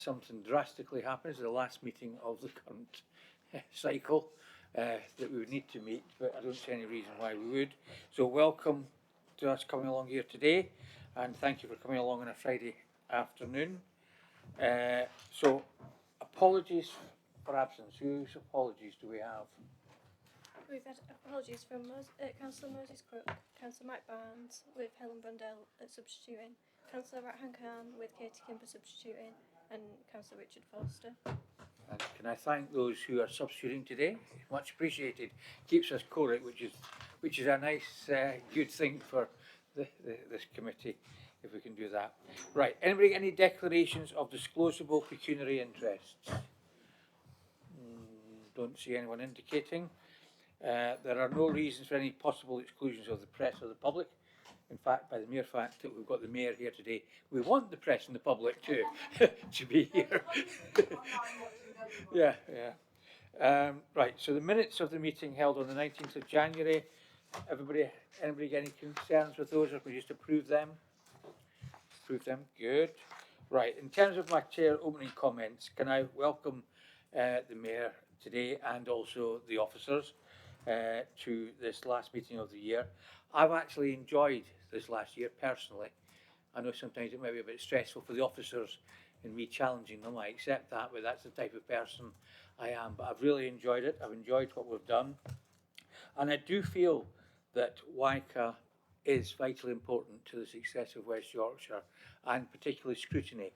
something drastically happens at the last meeting of the current cycle that we would need to meet, but I don't see any reason why we would. So welcome to us coming along here today, and thank you for coming along on a Friday afternoon. So apologies for absence. Whose apologies do we have? We've had apologies from Councillor Moses Crook, Councillor Mike Barnes with Helen Brundell substituting, Councillor Rathan Khan with Katie Kimber substituting, and Councillor Richard Foster. And can I thank those who are substituting today? Much appreciated. Keeps us current, which is a nice, good thing for this committee, if we can do that. Right. Anybody any declarations of disclosable pecuniary interests? Don't see anyone indicating. There are no reasons for any possible exclusions of the press or the public. In fact, by the mere fact that we've got the mayor here today, we want the press and the public to be here. Yeah. Right, so the minutes of the meeting held on the 19th of January, anybody get any concerns with those, or can we just approve them? Approve them, good. Right, in terms of my chair opening comments, can I welcome the mayor today and also the officers to this last meeting of the year. I've actually enjoyed this last year personally. I know sometimes it may be a bit stressful for the officers and me challenging them. I accept that, but that's the type of person I am. But I've really enjoyed it. I've enjoyed what we've done. And I do feel that WICA is vitally important to the success of West Yorkshire, and particularly Scrutiny.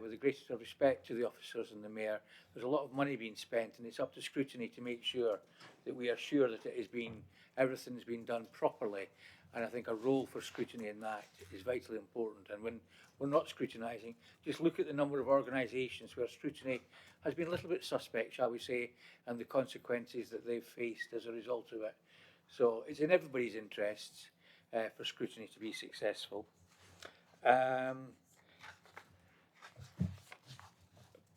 With the greatest of respect to the officers and the mayor, there's a lot of money being spent, and it's up to Scrutiny to make sure that we are sure that everything's been done properly. And I think a role for Scrutiny in that is vitally important. And when we're not scrutinising, just look at the number of organisations where Scrutiny has been a little bit suspect, shall we say, and the consequences that they've faced as a result of it. So it's in everybody's interests for Scrutiny to be successful.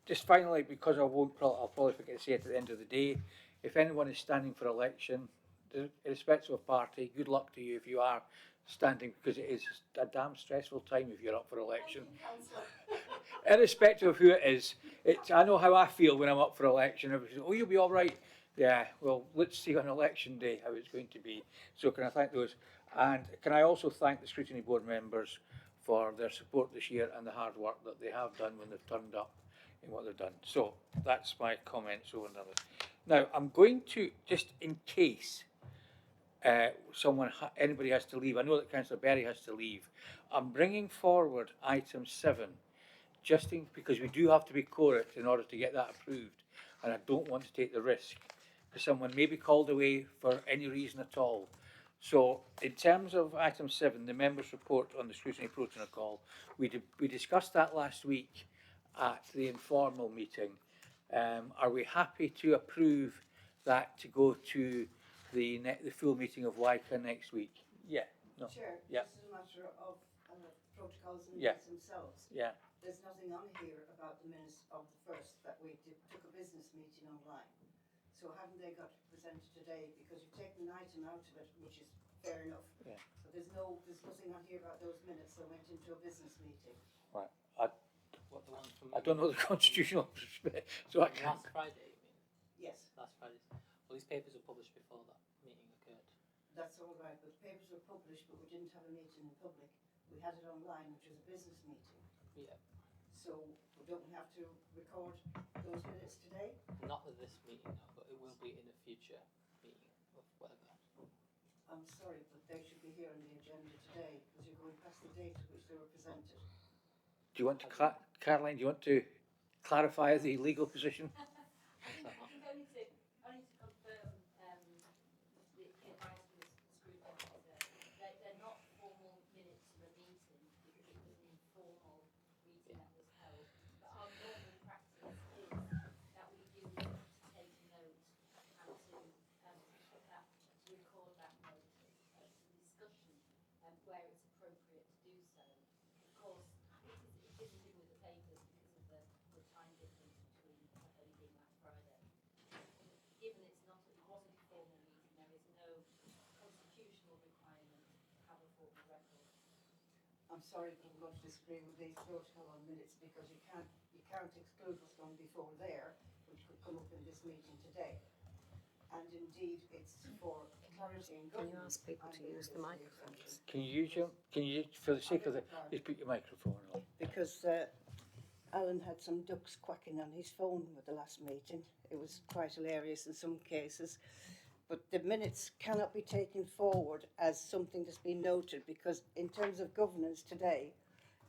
Just finally, because I'll probably forget to say it at the end of the day, if anyone is standing for election, irrespective of party, good luck to you if you are standing, because it is a damn stressful time if you're up for election. Irrespective of who it is, I know how I feel when I'm up for election. Everybody says, oh, you'll be all right. Yeah, well, let's see on election day how it's going to be. So can I thank those? And can I also thank the Scrutiny Board members for their support this year and the hard work that they have done when they've turned up in what they've done. So that's my comments over and over. Now I'm going to, just in case anybody has to leave, I know that Councillor Berry has to leave, I'm bringing forward item 7 because we do have to be quorate in order to get that approved, and I don't want to take the risk because someone may be called away for any reason at all. So in terms of item 7, the members' report on the scrutiny protocol, we discussed that last week at the informal meeting. Are we happy to approve that to go to the full meeting of WICA next week? Yeah. No. Chair, yeah. This is a matter of protocols and yeah. minutes themselves. Yeah. There's nothing on here about the minutes of the first that we took a business meeting online. So haven't they got presented today? Because you've taken an item out of it, which is fair enough. Yeah. But there's nothing on here about those minutes that went into a business meeting. Right. What, the one from I don't know the constitutional respect, so I can't. last Friday, you mean? Yes. Last Friday. Well, these papers were published before that meeting occurred. That's all right, but the papers were published, but we didn't have a meeting in public. We had it online, which was a business meeting. Yeah. So don't we have to record those minutes today? Not with this meeting, no, but it will be in a future meeting of whatever. I'm sorry, but they should be here on the agenda today because you're going past the date at which they were presented. Do you want to, Caroline, do you want to clarify the legal position? I think only to confirm the advice from the scrutiny officer, they're not formal minutes of a meeting because it was an informal meeting that was held. But our normal practice is that we do look to take a note and to put that, to record that note as a discussion where it's appropriate to do so. Of course, it didn't do with the papers because of the time difference between only being last Friday. Given it wasn't a formal meeting, there is no constitutional requirement to have a formal record. I'm sorry, but I'm going to disagree with these protocol on minutes because you can't before there, which could come up in this meeting today. And indeed, it's for clarity and Can governance. you ask people to use the microphones? Can you use for the sake of the, just put your microphone on. Because Alan had some ducks quacking on his phone with the last meeting. It was quite hilarious in some cases. But the minutes cannot be taken forward as something that's been noted, because in terms of governance today,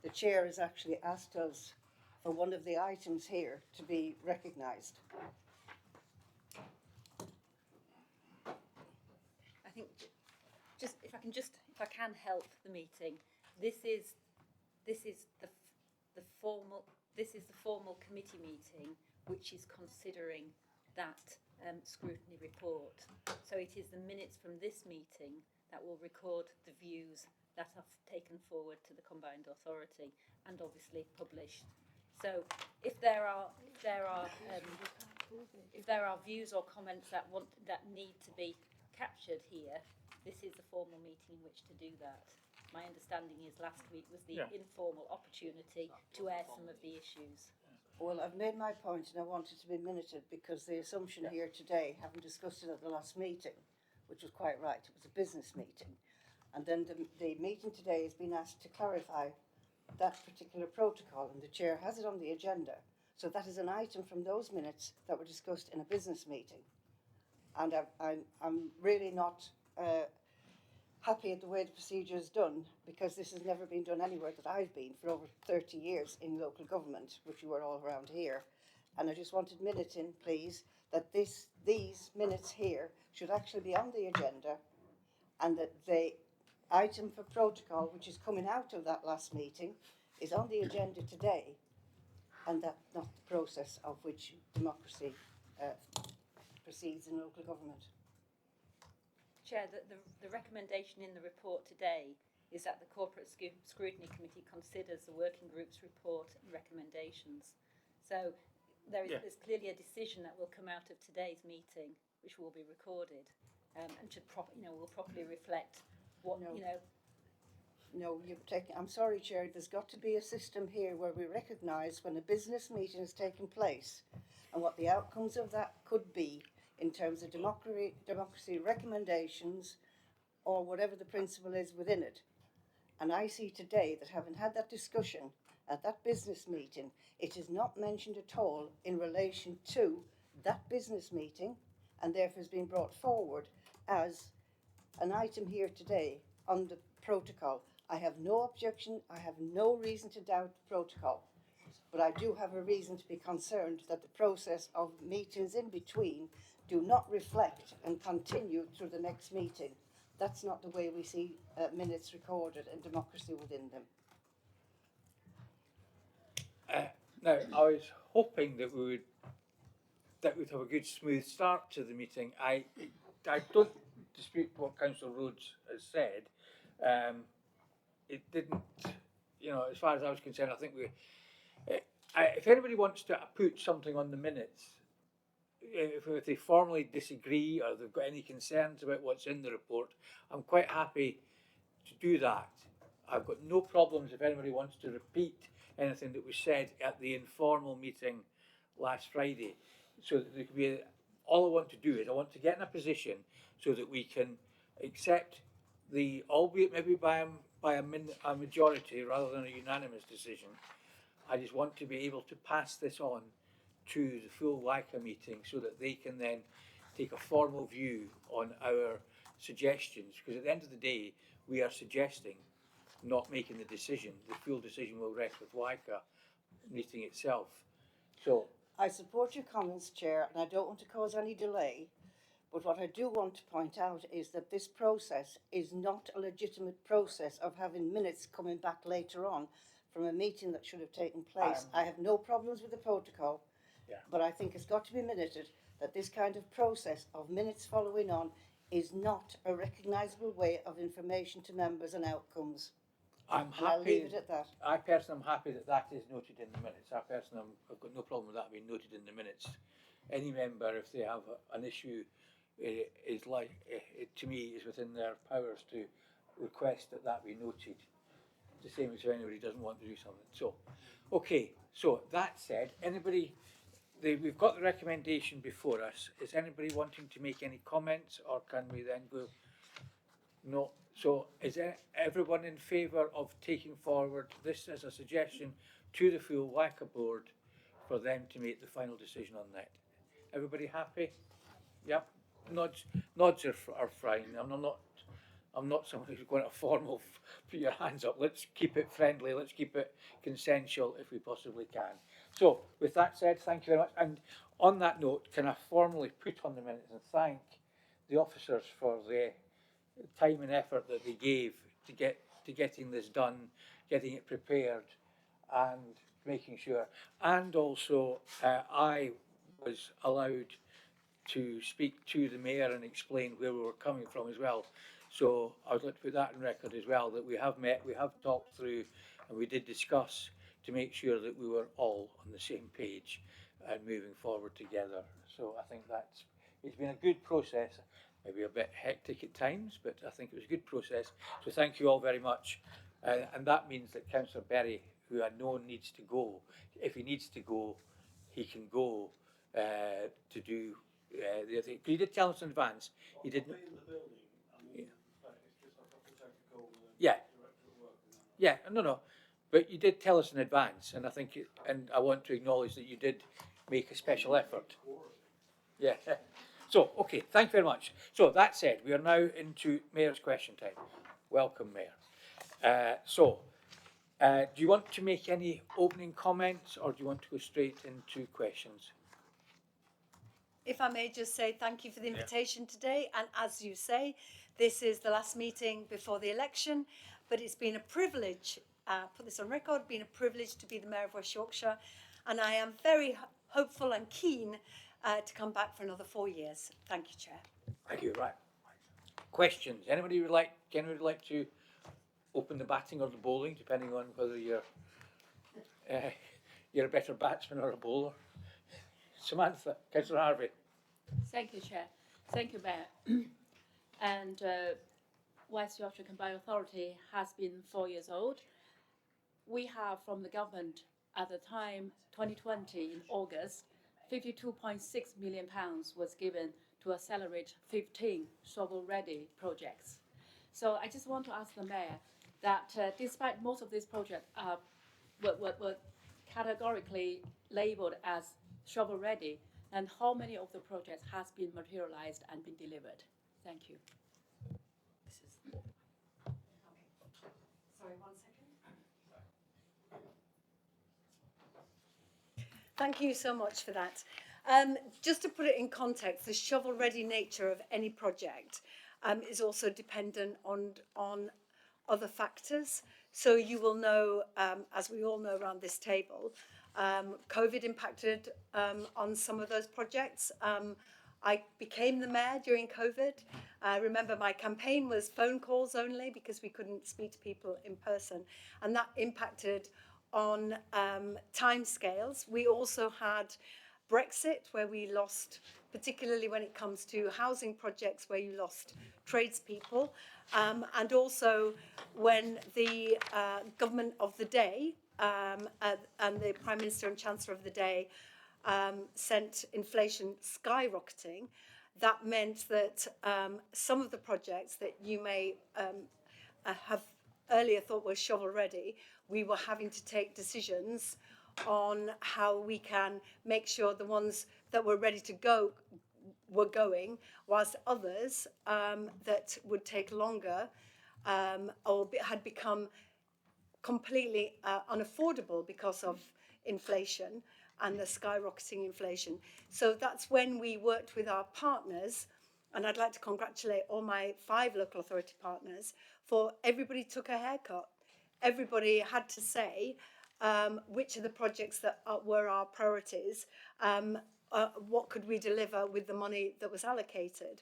the chair has actually asked us for one of the items here to be recognised. I think just if I can help the meeting, this is the formal committee meeting which is considering that scrutiny report. So it is the minutes from this meeting that will record the views that are taken forward to the combined authority and obviously published. So if there are views or comments that need to be captured here, this is the formal meeting in which to do that. My understanding is last week was the informal opportunity to air some of the issues. Well, I've made my point and I want it to be minuted, because the assumption here today, having discussed it at the last meeting, which was quite right, it was a business meeting, and then the meeting today has been asked to clarify that particular protocol, and the chair has it on the agenda. So that is an item from those minutes that were discussed in a business meeting. And I'm really not happy at the way the procedure is done, because this has never been done anywhere that I've been for over 30 years in local government, which you were all around here. And I just wanted minutes in, please, that these minutes here should actually be on the agenda, and that the item for protocol, which is coming out of that last meeting, is on the agenda today, and that's not the process of which democracy proceeds in local government. Chair, the recommendation in the report today is that the Corporate Scrutiny Committee considers the working group's report and recommendations. So there's clearly a decision that will come out of today's meeting, which will be recorded, and should will properly reflect what No, I'm sorry, Chair, there's got to be a system here where we recognise when a business meeting has taken place and what the outcomes of that could be in terms of democracy recommendations or whatever the principle is within it. And I see today that, having had that discussion at that business meeting, it is not mentioned at all in relation to that business meeting, and therefore has been brought forward as an item here today on the protocol. I have no objection, I have no reason to doubt the protocol, but I do have a reason to be concerned that the process of meetings in between do not reflect and continue through the next meeting. That's not the way we see minutes recorded and democracy within them. Now, I was hoping that we'd have a good smooth start to the meeting. I don't dispute what Councillor Rhodes has said. It didn't, as far as I was concerned, I think if anybody wants to put something on the minutes, if they formally disagree or they've got any concerns about what's in the report, I'm quite happy to do that. I've got no problems if anybody wants to repeat anything that was said at the informal meeting last Friday. So that there could be all I want to do is I want to get in a position so that we can accept albeit maybe by a majority rather than a unanimous decision. I just want to be able to pass this on to the full WICA meeting so that they can then take a formal view on our suggestions, because at the end of the day we are suggesting, not making the decision. The full decision will rest with WICA meeting itself. So I support your comments, Chair, and I don't want to cause any delay, but what I do want to point out is that this process is not a legitimate process of having minutes coming back later on from a meeting that should have taken place. I have no problems with the protocol, but I think it's got to be minuted that this kind of process of minutes following on is not a recognisable way of information to members and outcomes. I'm happy. I'll leave it at that. I personally am happy that is noted in the minutes. I've got no problem with that being noted in the minutes. Any member, if they have an issue, to me, is within their powers to request that be noted. It's the same as if anybody doesn't want to do something. So, okay. So that said, anybody we've got the recommendation before us. Is anybody wanting to make any comments, or can we then go? No. So is everyone in favour of taking forward this as a suggestion to the full WACA board for them to make the final decision on that? Everybody happy? Yep. Nods are fine. I'm not someone who's going to formal. Put your hands up. Let's keep it friendly. Let's keep it consensual if we possibly can. So, with that said, thank you very much. And on that note, can I formally put on the minutes and thank the officers for the time and effort that they gave to getting this done, getting it prepared, and making sure. And also, I was allowed to speak to the mayor and explain where we were coming from as well. So I would like to put that on record as well, that we have met, we have talked through, and we did discuss to make sure that we were all on the same page and moving forward together. So I think it's been a good process, maybe a bit hectic at times, but I think it was a good process. So thank you all very much. And that means that Councillor Berry, who I know needs to go, if he needs to go, he can go to do the other thing. He did tell us in advance. He didn't. In the building. I mean, it's just a couple of technical. Yeah. Director of work. Yeah. No. But you did tell us in advance, and I think, and I want to acknowledge that you did make a special effort. Yeah. So, okay. Thank you very much. So that said, we are now into Mayor's question time. Welcome, Mayor. Do you want to make any opening comments, or do you want to go straight into questions? If I may just say thank you for the invitation today, and as you say, this is the last meeting before the election, but it's been a privilege, put this on record, been a privilege to be the Mayor of West Yorkshire, and I am very hopeful and keen to come back for another 4 years. Thank you, Chair. Thank you. Right. Questions? Anybody would like to open the batting or the bowling, depending on whether you're a better batsman or a bowler? Samantha, Councillor Harvey. Thank you, Chair. Thank you, Mayor. And West Yorkshire Combined Authority has been 4 years old. We have, from the government at the time, 2020 in August, £52.6 million was given to accelerate 15 shovel-ready projects. So I just want to ask the Mayor that despite most of these projects were categorically labelled as shovel-ready, and how many of the projects has been materialised and been delivered? Thank you. Sorry, 1 second. Thank you so much for that. Just to put it in context, the shovel-ready nature of any project is also dependent on other factors. So you will know, as we all know around this table, COVID impacted on some of those projects. I became the mayor during COVID. I remember my campaign was phone calls only because we couldn't speak to people in person, and that impacted on timescales. We also had Brexit, where we lost, particularly when it comes to housing projects, where you lost tradespeople, and also when the government of the day and the Prime Minister and Chancellor of the day sent inflation skyrocketing. That meant that some of the projects that you may have earlier thought were shovel ready, we were having to take decisions on how we can make sure the ones that were ready to go were going, whilst others that would take longer or had become completely unaffordable because of inflation and the skyrocketing inflation. So that's when we worked with our partners, and I'd like to congratulate all my 5 local authority partners, for everybody took a haircut. Everybody had to say which of the projects that were our priorities, what could we deliver with the money that was allocated.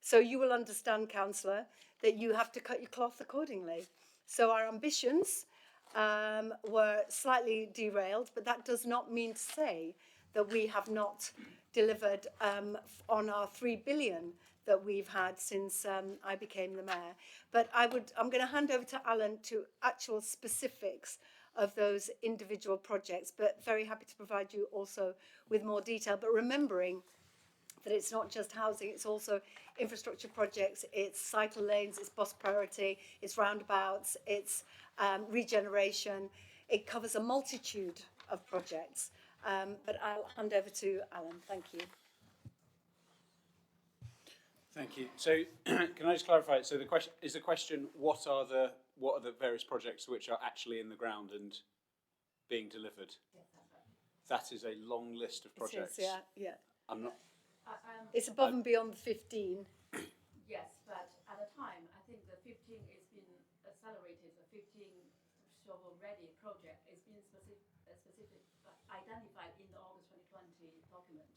So you will understand, Councillor, that you have to cut your cloth accordingly. So our ambitions were slightly derailed, but that does not mean to say that we have not delivered on our 3 billion that we've had since I became the mayor. But I'm going to hand over to Alan to actual specifics of those individual projects, but very happy to provide you also with more detail. But remembering that it's not just housing, it's also infrastructure projects, it's cycle lanes, it's bus priority, it's roundabouts, it's regeneration. It covers a multitude of projects. But I'll hand over to Alan. Thank you. Thank you. So, can I just clarify? So, the question: what are the various projects which are actually in the ground and being delivered? That is a long list of projects. It is, yeah. I'm not. It's above and beyond the 15. Yes, but at the time, I think the 15 is been accelerated. The 15 shovel-ready project is being identified in the August 2020 document.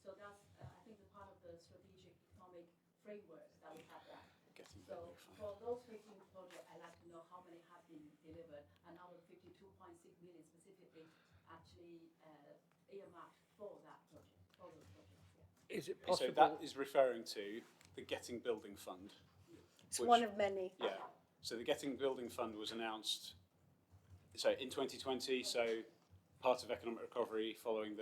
So that's, I think, the part of the strategic economic framework that we have that. So for those 15 projects, I'd like to know how many have been delivered, and out of 52.6 million specifically actually earmarked for that project, for those projects. Yeah. Is it possible? So that is referring to the Getting Building Fund. It's one of many. Yeah. So the Getting Building Fund was announced in 2020, so part of economic recovery following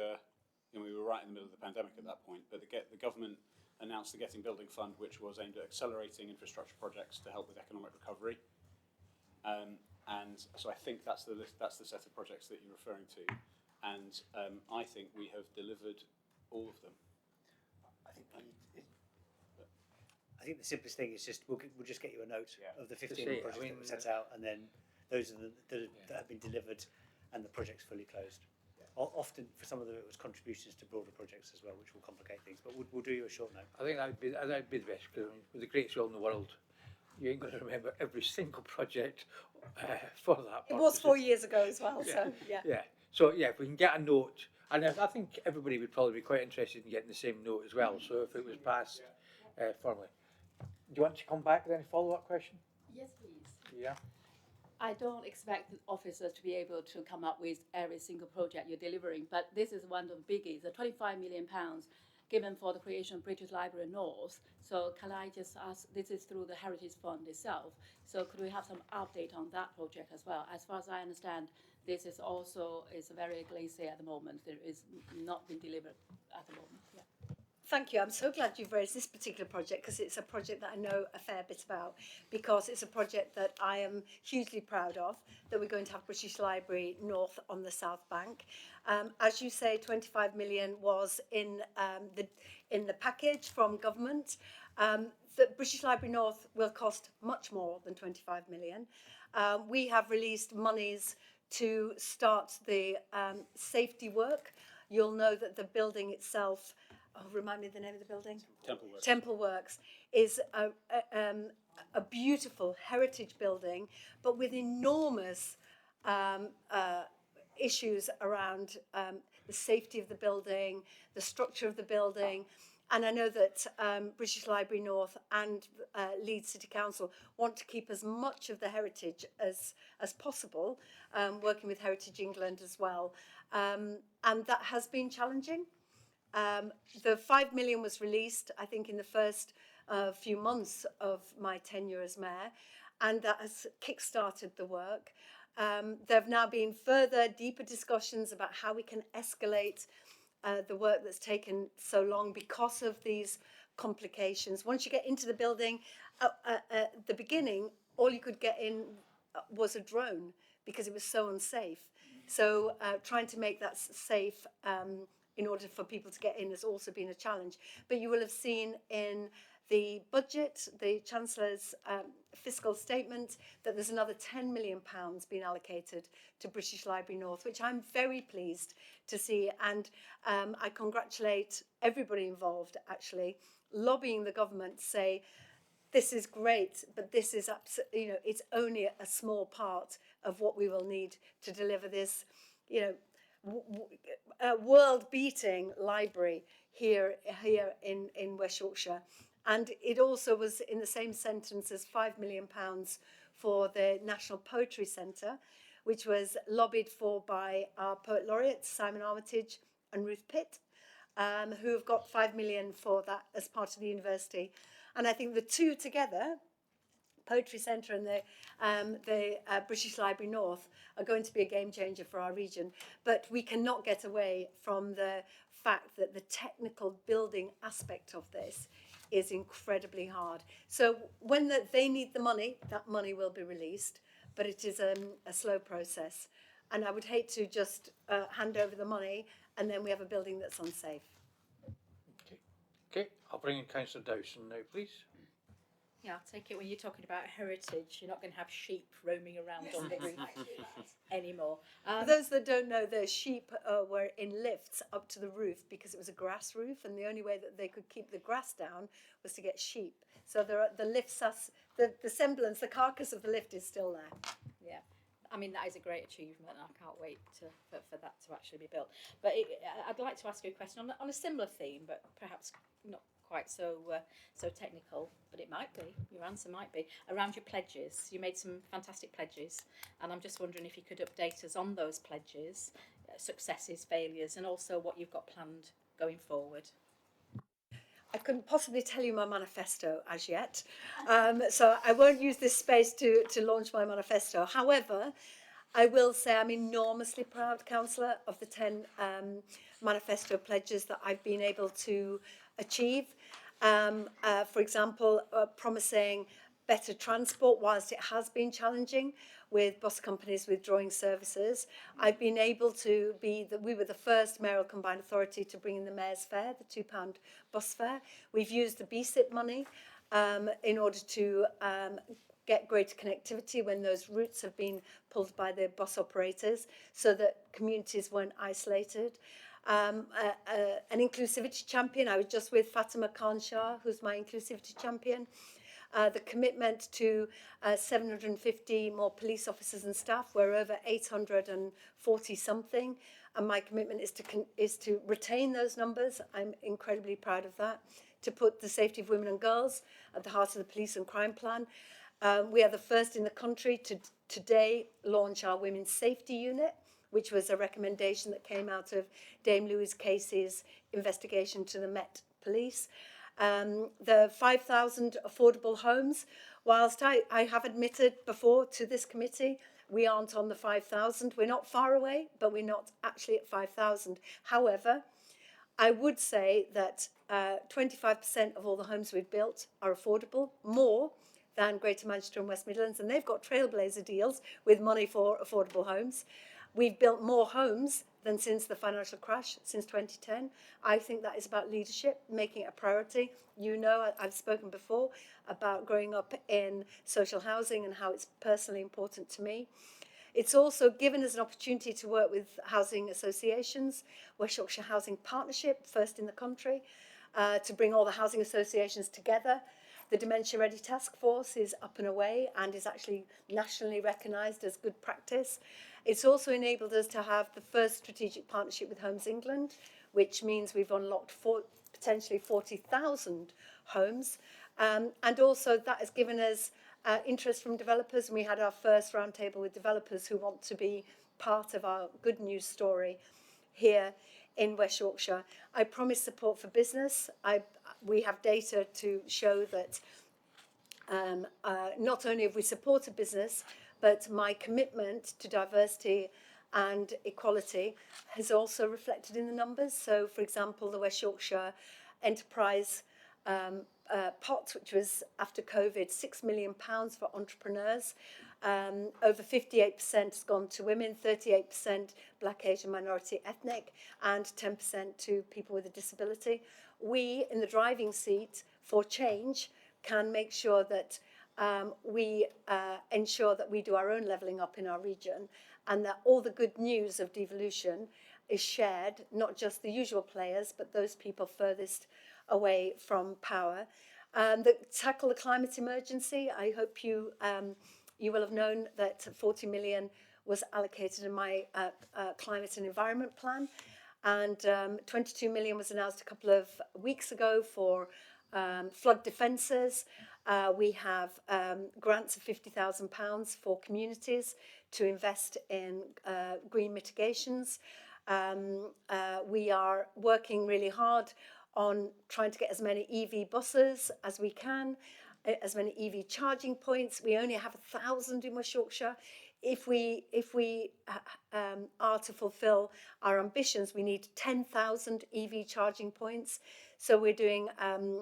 we were right in the middle of the pandemic at that point, but the government announced the Getting Building Fund, which was aimed at accelerating infrastructure projects to help with economic recovery. And so I think that's the set of projects that you're referring to, and I think we have delivered all of them. I think the simplest thing is just we'll just get you a note of the 15 see, projects that were set out, and then those are that have been delivered, and the project's fully closed. Often, for some of them, it was contributions to broader projects as well, which will complicate things. But we'll do you a short note. I think that'd be the best, because with the greatest will in the world, you ain't going to remember every single project for that. It was 4 years ago as well, so yeah. Yeah. So yeah, if we can get a note, and I think everybody would probably be quite interested in getting the same note as well. So if it was passed formally, do you want to come back with any follow-up question? Yes, please. Yeah. I don't expect officers to be able to come up with every single project you're delivering, but this is one of the biggies, the £25 million given for the creation of British Library North. So can I just ask, this is through the Heritage Fund itself, so could we have some update on that project as well? As far as I understand, this is also very glacier at the moment. There is not been delivered at the moment. Yeah. Thank you. I'm so glad you've raised this particular project, because it's a project that I know a fair bit about, because it's a project that I am hugely proud of, that we're going to have British Library North on the South Bank. As you say, 25 million was in the package from government. The British Library North will cost much more than 25 million. We have released monies to start the safety work. You'll know that the building itself, remind me the name of the building? Templeworks. Templeworks is a beautiful heritage building, but with enormous issues around the safety of the building, the structure of the building. And I know that British Library North and Leeds City Council want to keep as much of the heritage as possible, working with Heritage England as well. And that has been challenging. The 5 million was released, I think, in the first few months of my tenure as mayor, and that has kick-started the work. There have now been further, deeper discussions about how we can escalate the work that's taken so long because of these complications. Once you get into the building, at the beginning, all you could get in was a drone because it was so unsafe. So trying to make that safe in order for people to get in has also been a challenge. But you will have seen in the budget, the Chancellor's fiscal statement, that there's another £10 million being allocated to British Library North, which I'm very pleased to see. And I congratulate everybody involved, actually, lobbying the government to say, this is great, but this is it's only a small part of what we will need to deliver this, world-beating library here in West Yorkshire. And it also was in the same sentence as £5 million for the National Poetry Centre, which was lobbied for by our Poet Laureates, Simon Armitage and Ruth Pitt, who have got 5 million for that as part of the university. And I think the two together Poetry Centre and the British Library North are going to be a game changer for our region. But we cannot get away from the fact that the technical building aspect of this is incredibly hard. So when they need the money, that money will be released, but it is a slow process. And I would hate to just hand over the money and then we have a building that's unsafe. Okay, I'll bring in Councillor Dowson now, please. Yeah, I'll take it when you're talking about heritage, you're not going to have sheep roaming around on the roof anymore. For those that don't know, the sheep were in lifts up to the roof because it was a grass roof, and the only way that they could keep the grass down was to get sheep. So the lifts, the semblance, the carcass of the lift is still there. Yeah, I mean, that is a great achievement, and I can't wait for that to actually be built. But I'd like to ask you a question on a similar theme, but perhaps not quite so technical, but it might be, your answer might be, around your pledges. You made some fantastic pledges, and I'm just wondering if you could update us on those pledges, successes, failures, and also what you've got planned going forward. I couldn't possibly tell you my manifesto as yet, so I won't use this space to launch my manifesto. However, I will say I'm enormously proud, Councillor, of the 10 manifesto pledges that I've been able to achieve. For example, promising better transport whilst it has been challenging with bus companies withdrawing services. I've been able to we were the first mayoral combined authority to bring in the mayor's fare, the £2 bus fare. We've used the BSIP money in order to get greater connectivity when those routes have been pulled by the bus operators so that communities weren't isolated. An inclusivity champion, I was just with Fatima Khan Shah, who's my inclusivity champion. The commitment to 750 more police officers and staff. We're over 840 something, and my commitment is to retain those numbers. I'm incredibly proud of that. To put the safety of women and girls at the heart of the police and crime plan. We are the first in the country to today launch our Women's Safety Unit, which was a recommendation that came out of Dame Louise Casey's investigation to the Met Police. The 5,000 affordable homes, whilst I have admitted before to this committee, we aren't on the 5,000. We're not far away, but we're not actually at 5,000. However, I would say that 25% of all the homes we've built are affordable, more than Greater Manchester and West Midlands, and they've got trailblazer deals with money for affordable homes. We've built more homes than since the financial crash, since 2010. I think that is about leadership, making it a priority. You know, I've spoken before about growing up in social housing and how it's personally important to me. It's also given us an opportunity to work with housing associations, West Yorkshire Housing Partnership, first in the country, to bring all the housing associations together. The Dementia Ready Task Force is up and away and is actually nationally recognised as good practice. It's also enabled us to have the first strategic partnership with Homes England, which means we've unlocked potentially 40,000 homes. And also that has given us interest from developers. And we had our first roundtable with developers who want to be part of our good news story here in West Yorkshire. I promise support for business. We have data to show that not only have we supported business, but my commitment to diversity and equality has also reflected in the numbers. So, for example, the West Yorkshire Enterprise pot, which was after COVID, £6 million for entrepreneurs. Over 58% has gone to women, 38% Black, Asian, minority, ethnic, and 10% to people with a disability. We, in the driving seat for change, can make sure that we ensure that we do our own levelling up in our region and that all the good news of devolution is shared, not just the usual players, but those people furthest away from power. That tackle the climate emergency, I hope you will have known that 40 million was allocated in my climate and environment plan, and 22 million was announced a couple of weeks ago for flood defences. We have grants of £50,000 for communities to invest in green mitigations. We are working really hard on trying to get as many EV buses as we can. as many EV charging points. We only have 1,000 in West Yorkshire. If we are to fulfil our ambitions, we need 10,000 EV charging points. So we're doing a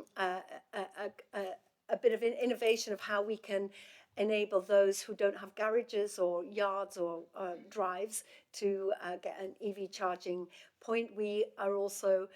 bit of an innovation of how we can enable those who don't have garages or yards or drives to get an EV charging point. We are also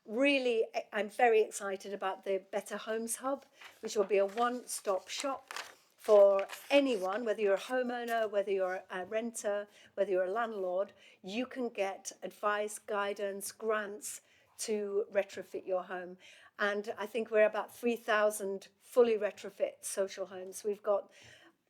really, I'm very excited about the Better Homes Hub, which will be a one-stop shop for anyone, whether you're a homeowner, whether you're a renter, whether you're a landlord. You can get advice, guidance, grants to retrofit your home. And I think we're about 3,000 fully retrofit social homes. We've got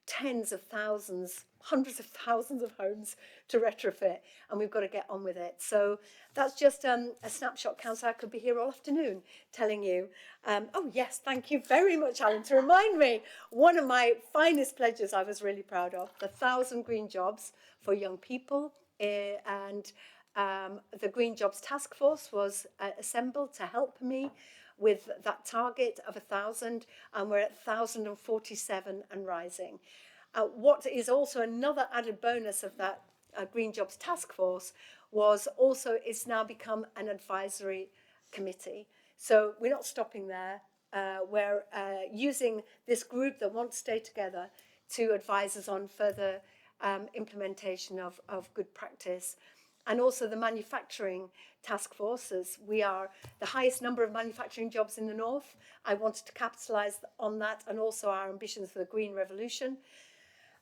tens of thousands, hundreds of thousands of homes to retrofit, and we've got to get on with it. So that's just a snapshot, Councillor. I could be here all afternoon telling you. Oh yes, thank you very much, Alan, to remind me. One of my finest pledges I was really proud of, the 1,000 green jobs for young people, and the Green Jobs Task Force was assembled to help me with that target of 1,000, and we're at 1,047 and rising. What is also another added bonus of that Green Jobs Task Force was also it's now become an advisory committee. So we're not stopping there. We're using this group that want to stay together to advise us on further implementation of good practice. And also the manufacturing task forces. We are the highest number of manufacturing jobs in the north. I wanted to capitalise on that, and also our ambitions for the green revolution.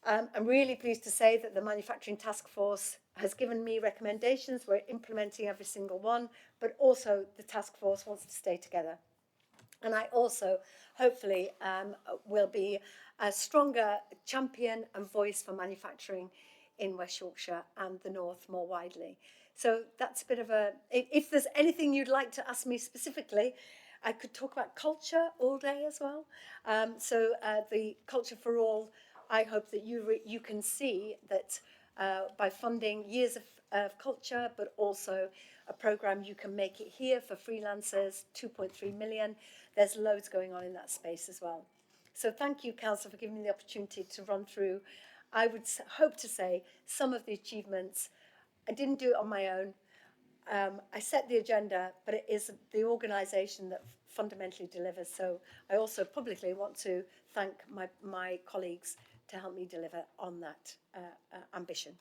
I'm really pleased to say that the manufacturing task force has given me recommendations. We're implementing every single one, but also the task force wants to stay together. And I also, hopefully, will be a stronger champion and voice for manufacturing in West Yorkshire and the north more widely. So that's a bit of a, if there's anything you'd like to ask me specifically, I could talk about culture all day as well. So the Culture for All, I hope that you can see that by funding years of culture, but also a programme You Can Make It Here for freelancers, 2.3 million. There's loads going on in that space as well. So thank you, Councillor, for giving me the opportunity to run through. I would hope to say some of the achievements. I didn't do it on my own. I set the agenda, but it is the organisation that fundamentally delivers. So I also publicly want to thank my colleagues to help me deliver on that ambition.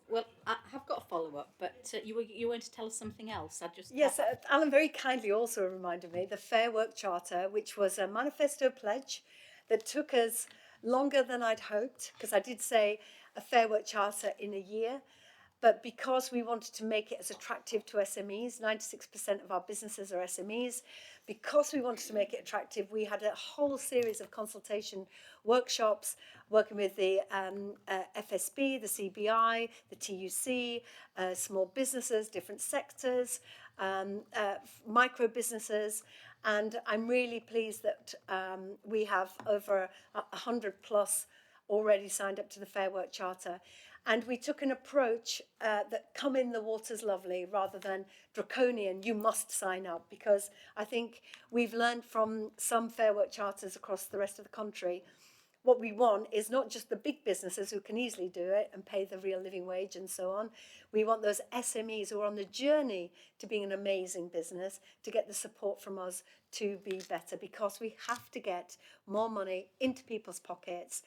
Well, I have got a follow-up, but you were going to tell us something else. I just Yes, Alan very kindly also reminded me the Fair Work Charter, which was a manifesto pledge that took us longer than I'd hoped, because I did say a Fair Work Charter in a year. But because we wanted to make it as attractive to SMEs, 96% of our businesses are SMEs, because we wanted to make it attractive, we had a whole series of consultation workshops working with the FSB, the CBI, the TUC, small businesses, different sectors, micro businesses. And I'm really pleased that we have over 100 plus already signed up to the Fair Work Charter. And we took an approach that come in, the water's lovely, rather than draconian, you must sign up, because I think we've learned from some Fair Work Charters across the rest of the country. What we want is not just the big businesses who can easily do it and pay the real living wage and so on. We want those SMEs who are on the journey to being an amazing business to get the support from us to be better, because we have to get more money into people's pockets.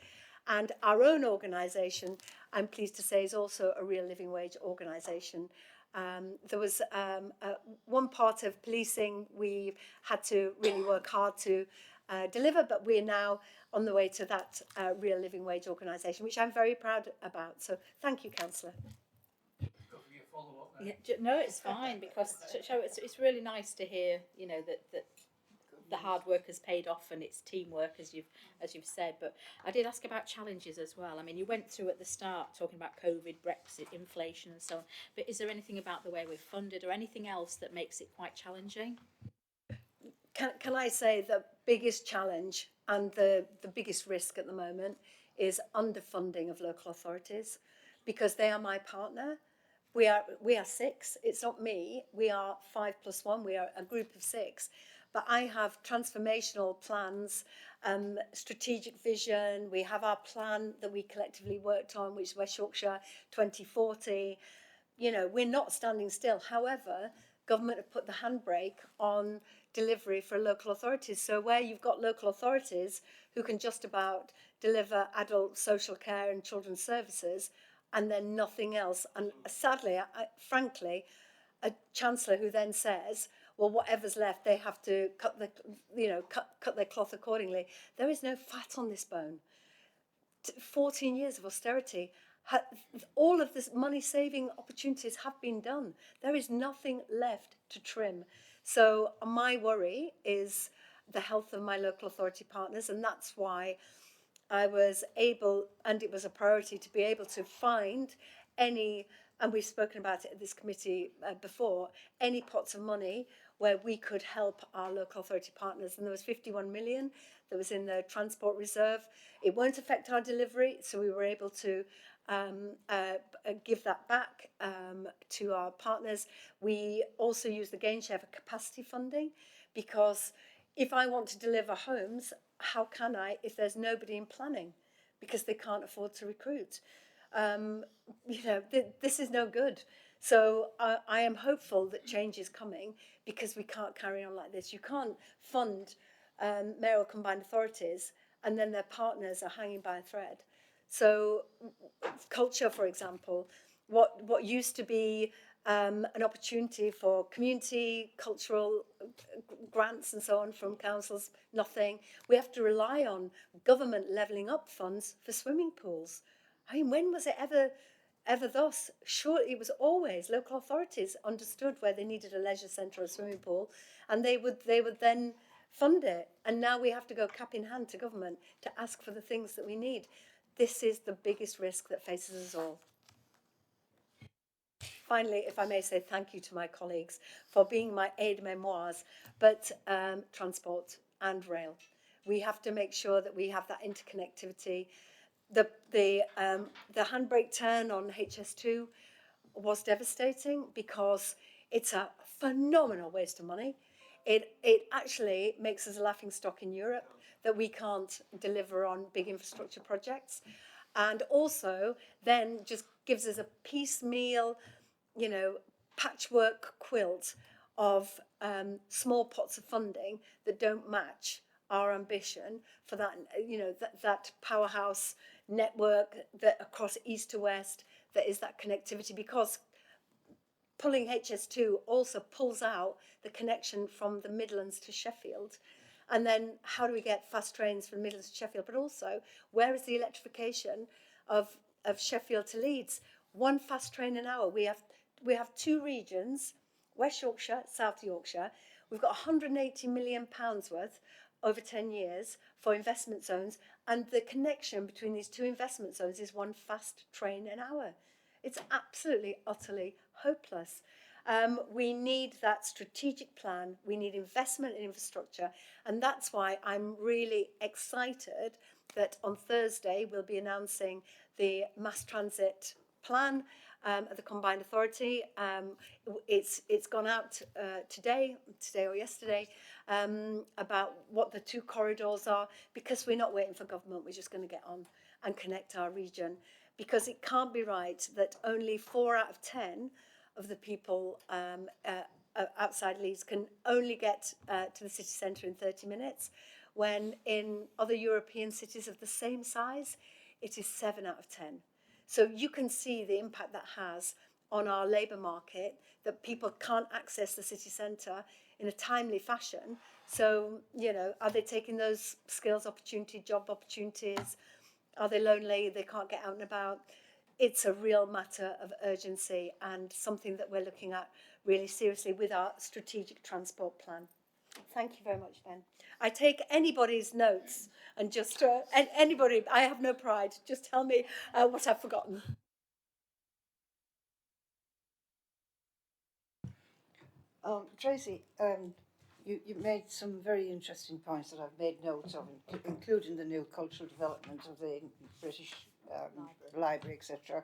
And our own organisation, I'm pleased to say, is also a real living wage organisation. There was one part of policing we had to really work hard to deliver, but we're now on the way to that real living wage organisation, which I'm very proud about. So thank you, Councillor. Yeah, no, it's fine, because it's really nice to hear, you know, that the hard work has paid off and it's teamwork, as you've said. But I did ask about challenges as well. I mean, you went through at the start talking about COVID, Brexit, inflation and so on. But is there anything about the way we're funded or anything else that makes it quite challenging? Can I say the biggest challenge and the biggest risk at the moment is underfunding of local authorities, because they are my partner. We are 6. It's not me. We are 5 plus 1. We are a group of 6. But I have transformational plans, strategic vision. We have our plan that we collectively worked on, which is West Yorkshire 2040. You know, we're not standing still. However, government have put the handbrake on delivery for local authorities. So where you've got local authorities who can just about deliver adult social care and children's services, and then nothing else. And sadly, frankly, a chancellor who then says, well, whatever's left, they have to cut their cloth accordingly. There is no fat on this bone. 14 years of austerity. All of this money-saving opportunities have been done. There is nothing left to trim. So my worry is the health of my local authority partners, and that's why I was able, and it was a priority, to be able to find any, and we've spoken about it at this committee before, any pots of money where we could help our local authority partners. And there was 51 million that was in the transport reserve. It won't affect our delivery, so we were able to give that back to our partners. We also use the gain share for capacity funding, because if I want to deliver homes, how can I if there's nobody in planning, because they can't afford to recruit? This is no good. So I am hopeful that change is coming, because we can't carry on like this. You can't fund mayoral combined authorities and then their partners are hanging by a thread. So culture, for example, what used to be an opportunity for community, cultural grants and so on from councils, nothing. We have to rely on government levelling up funds for swimming pools. I mean, when was it ever thus? Sure, it was always local authorities understood where they needed a leisure centre or a swimming pool, and they would then fund it. And now we have to go cap in hand to government to ask for the things that we need. This is the biggest risk that faces us all. Finally, if I may say thank you to my colleagues for being my aide-memoirs, but transport and rail. We have to make sure that we have that interconnectivity. The handbrake turn on HS2 was devastating, because it's a phenomenal waste of money. It actually makes us a laughingstock in Europe that we can't deliver on big infrastructure projects, and also then just gives us a piecemeal, patchwork quilt of small pots of funding that don't match our ambition for that, that powerhouse network that across east to west, that is that connectivity, because pulling HS2 also pulls out the connection from the Midlands to Sheffield. And then how do we get fast trains from Midlands to Sheffield? But also, where is the electrification of Sheffield to Leeds? 1 fast train an hour. We have 2 regions, West Yorkshire, South Yorkshire. We've got £180 million worth over 10 years for investment zones, and the connection between these 2 investment zones is 1 fast train an hour. It's absolutely, utterly hopeless. We need that strategic plan. We need investment in infrastructure. And that's why I'm really excited that on Thursday we'll be announcing the mass transit plan at the Combined Authority. It's gone out today or yesterday, about what the 2 corridors are, because we're not waiting for government. We're just going to get on and connect our region. Because it can't be right that only 4 out of 10 of the people outside Leeds can only get to the city centre in 30 minutes, when in other European cities of the same size, it is 7 out of 10. So you can see the impact that has on our labour market, that people can't access the city centre in a timely fashion. So, are they taking those skills opportunity, job opportunities? Are they lonely? They can't get out and about. It's a real matter of urgency, and something that we're looking at really seriously with our strategic transport plan. Thank you very much, Ben. I take anybody's notes, and just anybody, I have no pride. Just tell me what I've forgotten. Tracy, you made some very interesting points that I've made notes of, including the new cultural development of the British Library, etc.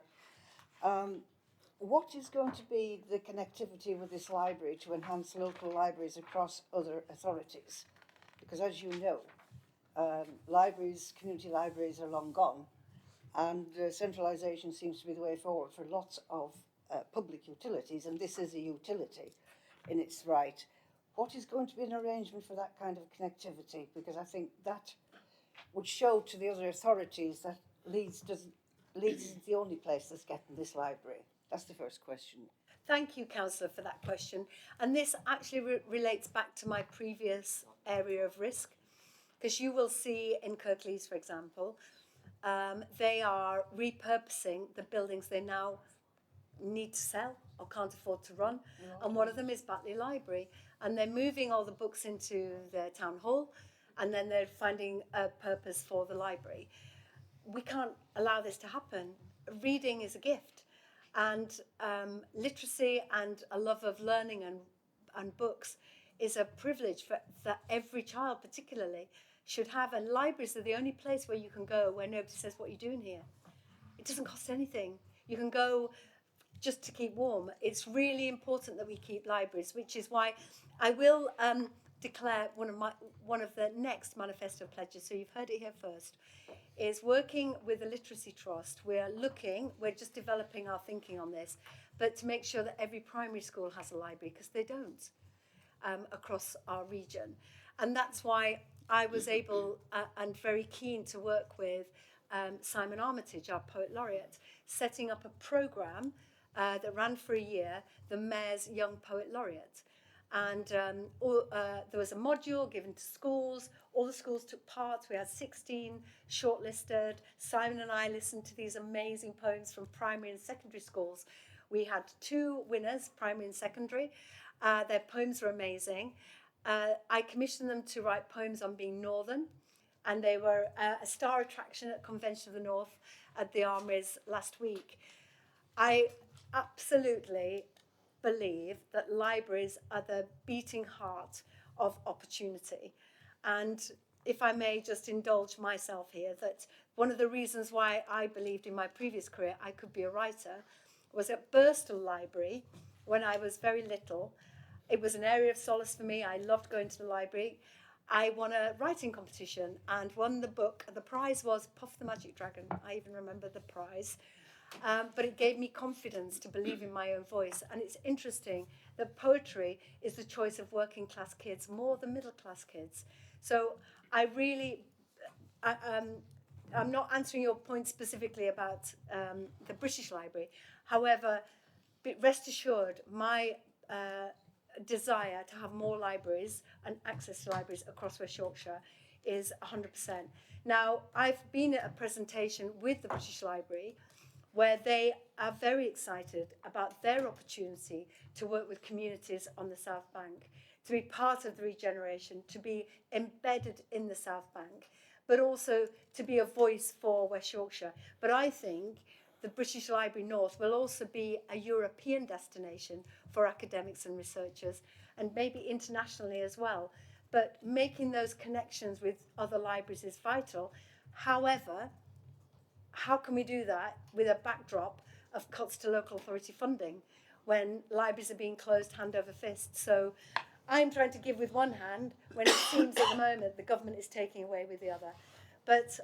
what is going to be the connectivity with this library to enhance local libraries across other authorities? Because as you know, libraries, community libraries are long gone, and centralisation seems to be the way forward for lots of public utilities, and this is a utility in its right. What is going to be an arrangement for that kind of connectivity? Because I think that would show to the other authorities that Leeds isn't the only place that's getting this library. That's the first question. Thank you, Councillor, for that question. And this actually relates back to my previous area of risk, because you will see in Kirklees, for example, they are repurposing the buildings they now need to sell or can't afford to run. And one of them is Batley Library. And they're moving all the books into their town hall, and then they're finding a purpose for the library. We can't allow this to happen. Reading is a gift. And literacy and a love of learning and books is a privilege that every child particularly should have. And libraries are the only place where you can go where nobody says, what are you doing here? It doesn't cost anything. You can go just to keep warm. It's really important that we keep libraries, which is why I will declare one of the next manifesto pledges, so you've heard it here first, is working with the Literacy Trust. We're just developing our thinking on this, but to make sure that every primary school has a library, because they don't across our region. And that's why I was able and very keen to work with Simon Armitage, our Poet Laureate, setting up a programme that ran for a year, the Mayor's Young Poet Laureate. And there was a module given to schools. All the schools took part. We had 16 shortlisted. Simon and I listened to these amazing poems from primary and secondary schools. We had 2 winners, primary and secondary. Their poems were amazing. I commissioned them to write poems on being Northern, and they were a star attraction at Convention of the North at the Armories last week. I absolutely believe that libraries are the beating heart of opportunity. And if I may just indulge myself here, that one of the reasons why I believed in my previous career I could be a writer was at Birstall Library when I was very little. It was an area of solace for me. I loved going to the library. I won a writing competition and won the book. The prize was Puff the Magic Dragon. I even remember the prize. But it gave me confidence to believe in my own voice. And it's interesting that poetry is the choice of working class kids more than middle class kids. So I really, I'm not answering your point specifically about the British Library. However, rest assured, my desire to have more libraries and access to libraries across West Yorkshire is 100%. Now, I've been at a presentation with the British Library where they are very excited about their opportunity to work with communities on the South Bank, to be part of the regeneration, to be embedded in the South Bank, but also to be a voice for West Yorkshire. But I think the British Library North will also be a European destination for academics and researchers, and maybe internationally as well. But making those connections with other libraries is vital. However, how can we do that with a backdrop of cuts to local authority funding when libraries are being closed hand over fist? So I'm trying to give with one hand when it seems at the moment the government is taking away with the other. But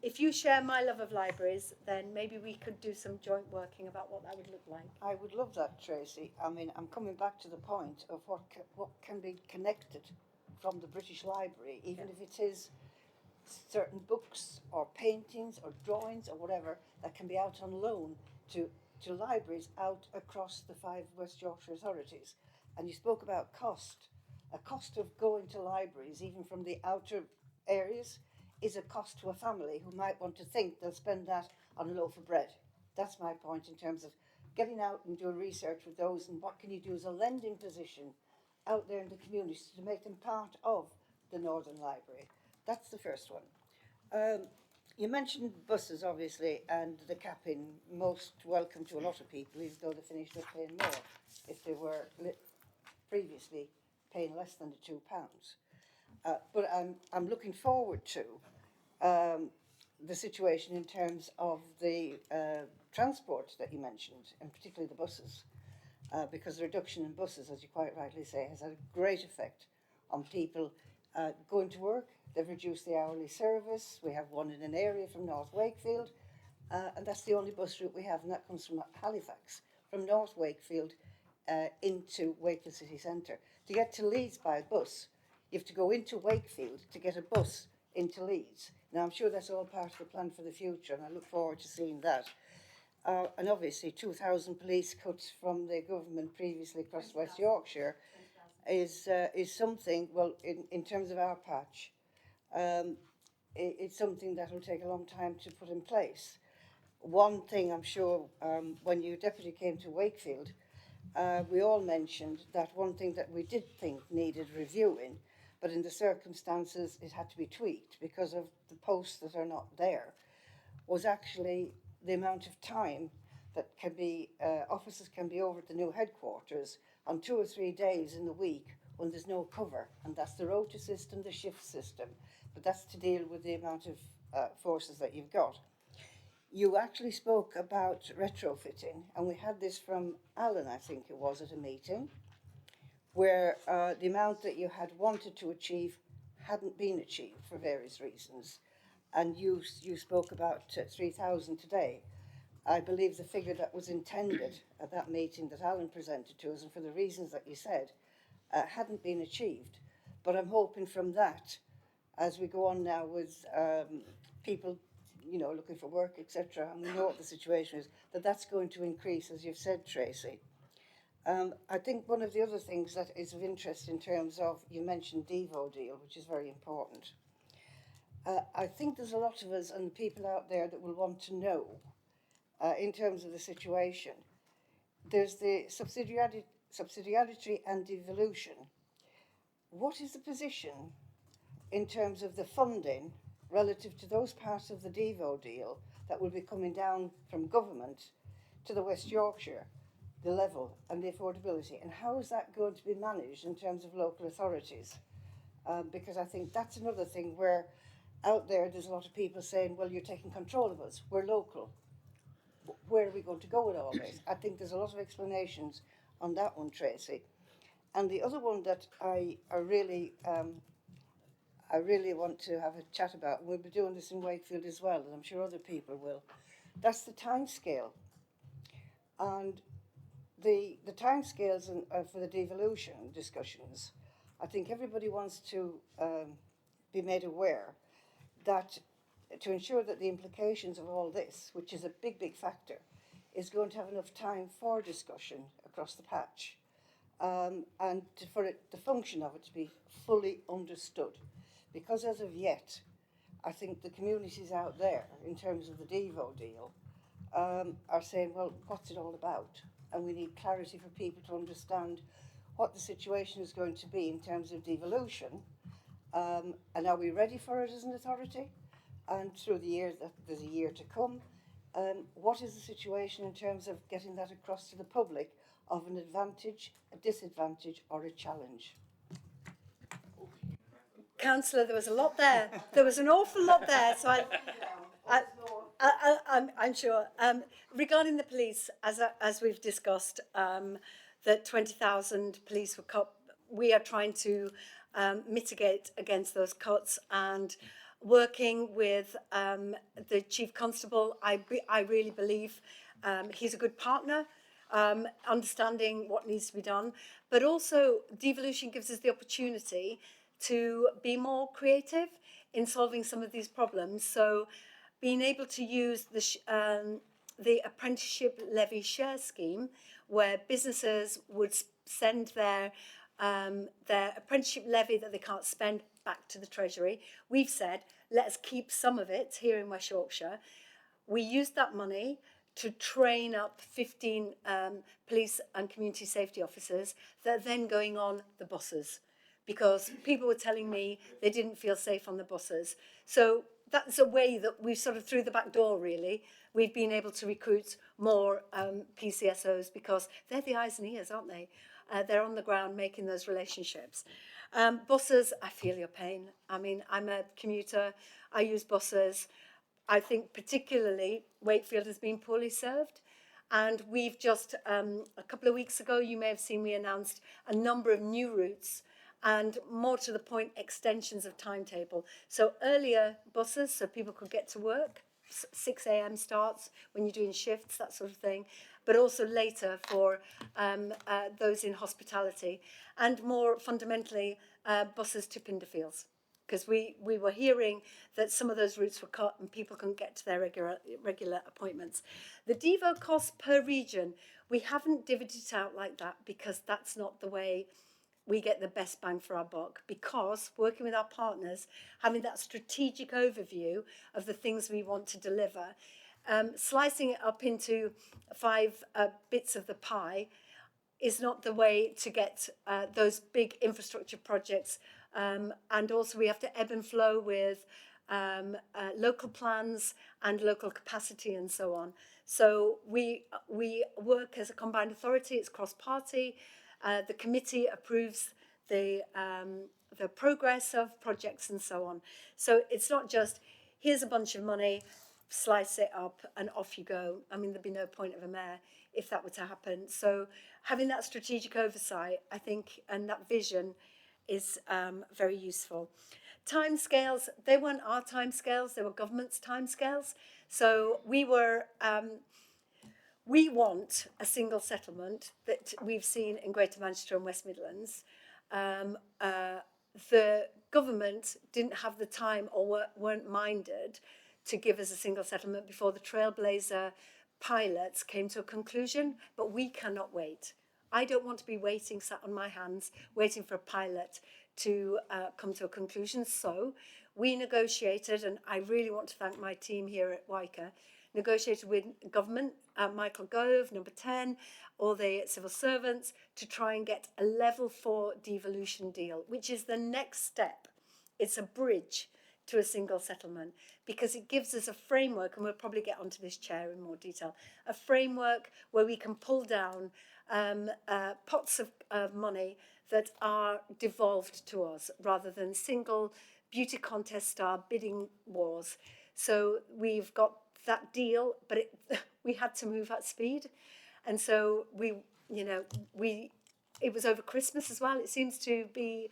if you share my love of libraries, then maybe we could do some joint working about what that would look like. I would love that, Tracy. I mean, I'm coming back to the point of what can be connected from the British Library, even if it is certain books or paintings or drawings or whatever that can be out on loan to libraries out across the 5 West Yorkshire authorities. And you spoke about cost. A cost of going to libraries, even from the outer areas, is a cost to a family who might want to think they'll spend that on a loaf of bread. That's my point in terms of getting out and doing research with those, and what can you do as a lending position out there in the communities to make them part of the Northern Library. That's the first one. You mentioned buses, obviously, and the capping, most welcome to a lot of people, even though they finished up paying more if they were previously paying less than the £2. But I'm looking forward to the situation in terms of the transport that you mentioned, and particularly the buses, because the reduction in buses, as you quite rightly say, has had a great effect on people going to work. They've reduced the hourly service. We have one in an area from North Wakefield, and that's the only bus route we have, and that comes from Halifax, from North Wakefield into Wakefield city centre. To get to Leeds by bus, you have to go into Wakefield to get a bus into Leeds. Now, I'm sure that's all part of the plan for the future, and I look forward to seeing that. And obviously, 2,000 police cuts from the government previously across West Yorkshire is something, well, in terms of our patch, it's something that will take a long time to put in place. One thing I'm sure, when your deputy came to Wakefield, we all mentioned that one thing that we did think needed reviewing, but in the circumstances it had to be tweaked because of the posts that are not there, was actually the amount of time that can be, officers can be over at the new headquarters on 2 or 3 days in the week when there's no cover, and that's the rota system, the shift system, but that's to deal with the amount of forces that you've got. You actually spoke about retrofitting, and we had this from Alan, I think it was, at a meeting, where the amount that you had wanted to achieve hadn't been achieved for various reasons. And you spoke about 3,000 today. I believe the figure that was intended at that meeting that Alan presented to us, and for the reasons that you said, hadn't been achieved. But I'm hoping from that, as we go on now with people, you know, looking for work, etc., and we know what the situation is, that's going to increase, as you've said, Tracy. I think one of the other things that is of interest in terms of, you mentioned Devo deal, which is very important. I think there's a lot of us and people out there that will want to know, in terms of the situation. There's the subsidiarity and devolution. What is the position in terms of the funding relative to those parts of the Devo deal that will be coming down from government to the West Yorkshire, the level and the affordability, and how is that going to be managed in terms of local authorities? Because I think that's another thing where out there's a lot of people saying, well, you're taking control of us, we're local. Where are we going to go with all this? I think there's a lot of explanations on that one, Tracy. And the other one that I really want to have a chat about, and we'll be doing this in Wakefield as well, and I'm sure other people will, that's the time scale. And the time scales for the devolution discussions, I think everybody wants to be made aware that to ensure that the implications of all this, which is a big, big factor, is going to have enough time for discussion across the patch, and for the function of it to be fully understood. Because as of yet, I think the communities out there, in terms of the Devo deal, are saying, well, what's it all about? And we need clarity for people to understand what the situation is going to be in terms of devolution, and are we ready for it as an authority? And through the years, that there's a year to come, what is the situation in terms of getting that across to the public of an advantage, a disadvantage, or a challenge? Councillor, there was a lot there. There was an awful lot there. So I'm sure. Regarding the police, as we've discussed, that 20,000 police were cut. We are trying to mitigate against those cuts and working with the Chief Constable. I really believe he's a good partner, understanding what needs to be done. But also, devolution gives us the opportunity to be more creative in solving some of these problems. So being able to use the apprenticeship levy share scheme, where businesses would send their apprenticeship levy that they can't spend back to the Treasury. We've said, let's keep some of it here in West Yorkshire. We used that money to train up 15 police and community safety officers that are then going on the buses, because people were telling me they didn't feel safe on the buses. So that's a way that we've sort of through the back door, really. We've been able to recruit more PCSOs because they're the eyes and ears, aren't they? They're on the ground making those relationships. Buses, I feel your pain. I mean, I'm a commuter. I use buses. I think particularly Wakefield has been poorly served. And we've just, a couple of weeks ago, you may have seen we announced a number of new routes and more to the point, extensions of timetable. So earlier buses, so people could get to work, 6 a.m. starts when you're doing shifts, that sort of thing, but also later for those in hospitality, and more fundamentally, buses to Pinderfields. Because we were hearing that some of those routes were cut and people couldn't get to their regular appointments. The Devo cost per region, we haven't divvied it out like that because that's not the way we get the best bang for our buck, because working with our partners, having that strategic overview of the things we want to deliver, slicing it up into 5 bits of the pie is not the way to get those big infrastructure projects. And also we have to ebb and flow with local plans and local capacity and so on. So we work as a combined authority, it's cross-party. The committee approves the progress of projects and so on. So it's not just, here's a bunch of money, slice it up and off you go. I mean, there'd be no point of a mayor if that were to happen. So having that strategic oversight, I think, and that vision is very useful. Timescales, they weren't our timescales, they were government's timescales. So we want a single settlement that we've seen in Greater Manchester and West Midlands. The government didn't have the time or weren't minded to give us a single settlement before the Trailblazer pilots came to a conclusion, but we cannot wait. I don't want to be waiting, sat on my hands, waiting for a pilot to come to a conclusion. So we negotiated, and I really want to thank my team here at WICA, negotiated with government, Michael Gove, number 10, all the civil servants, to try and get a level 4 devolution deal, which is the next step. It's a bridge to a single settlement, because it gives us a framework, and we'll probably get onto this, Chair, in more detail, a framework where we can pull down pots of money that are devolved to us, rather than single beauty contest style bidding wars. So we've got that deal, but we had to move at speed. And so it was over Christmas as well. It seems to be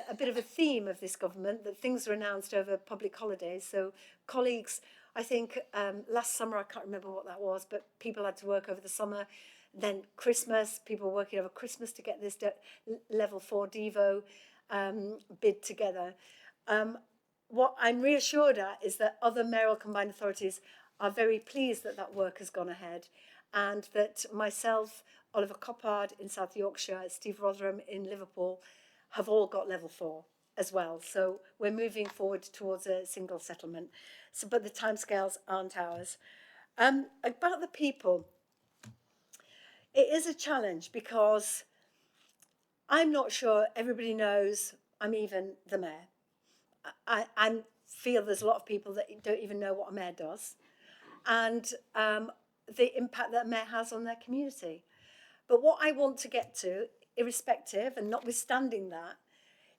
a bit of a theme of this government that things are announced over public holidays. So colleagues, I think last summer, I can't remember what that was, but people had to work over the summer. Then Christmas, people were working over Christmas to get this level 4 Devo bid together. What I'm reassured at is that other mayoral combined authorities are very pleased that that work has gone ahead, and that myself, Oliver Coppard in South Yorkshire, Steve Rotherham in Liverpool, have all got level 4 as well. So we're moving forward towards a single settlement. So, but the timescales aren't ours. About the people, it is a challenge because I'm not sure everybody knows I'm even the mayor. I feel there's a lot of people that don't even know what a mayor does, and the impact that a mayor has on their community. But what I want to get to, irrespective and notwithstanding that,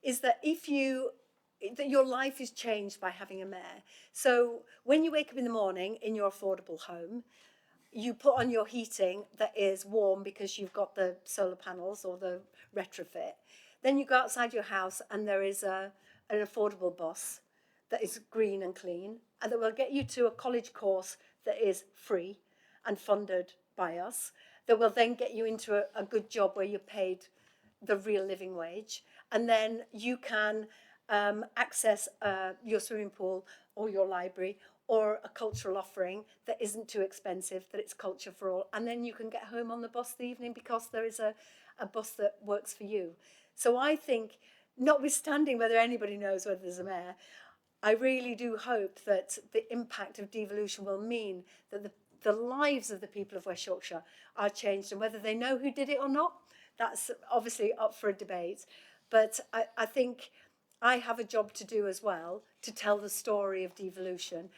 is that that your life is changed by having a mayor. So when you wake up in the morning in your affordable home, you put on your heating that is warm because you've got the solar panels or the retrofit. Then you go outside your house and there is an affordable bus that is green and clean, and that will get you to a college course that is free and funded by us, that will then get you into a good job where you're paid the real living wage, and then you can access your swimming pool or your library or a cultural offering that isn't too expensive, that it's culture for all, and then you can get home on the bus the evening because there is a bus that works for you. So I think, notwithstanding whether anybody knows whether there's a mayor, I really do hope that the impact of devolution will mean that the lives of the people of West Yorkshire are changed, and whether they know who did it or not, that's obviously up for a debate. But I think I have a job to do as well, to tell the story of devolution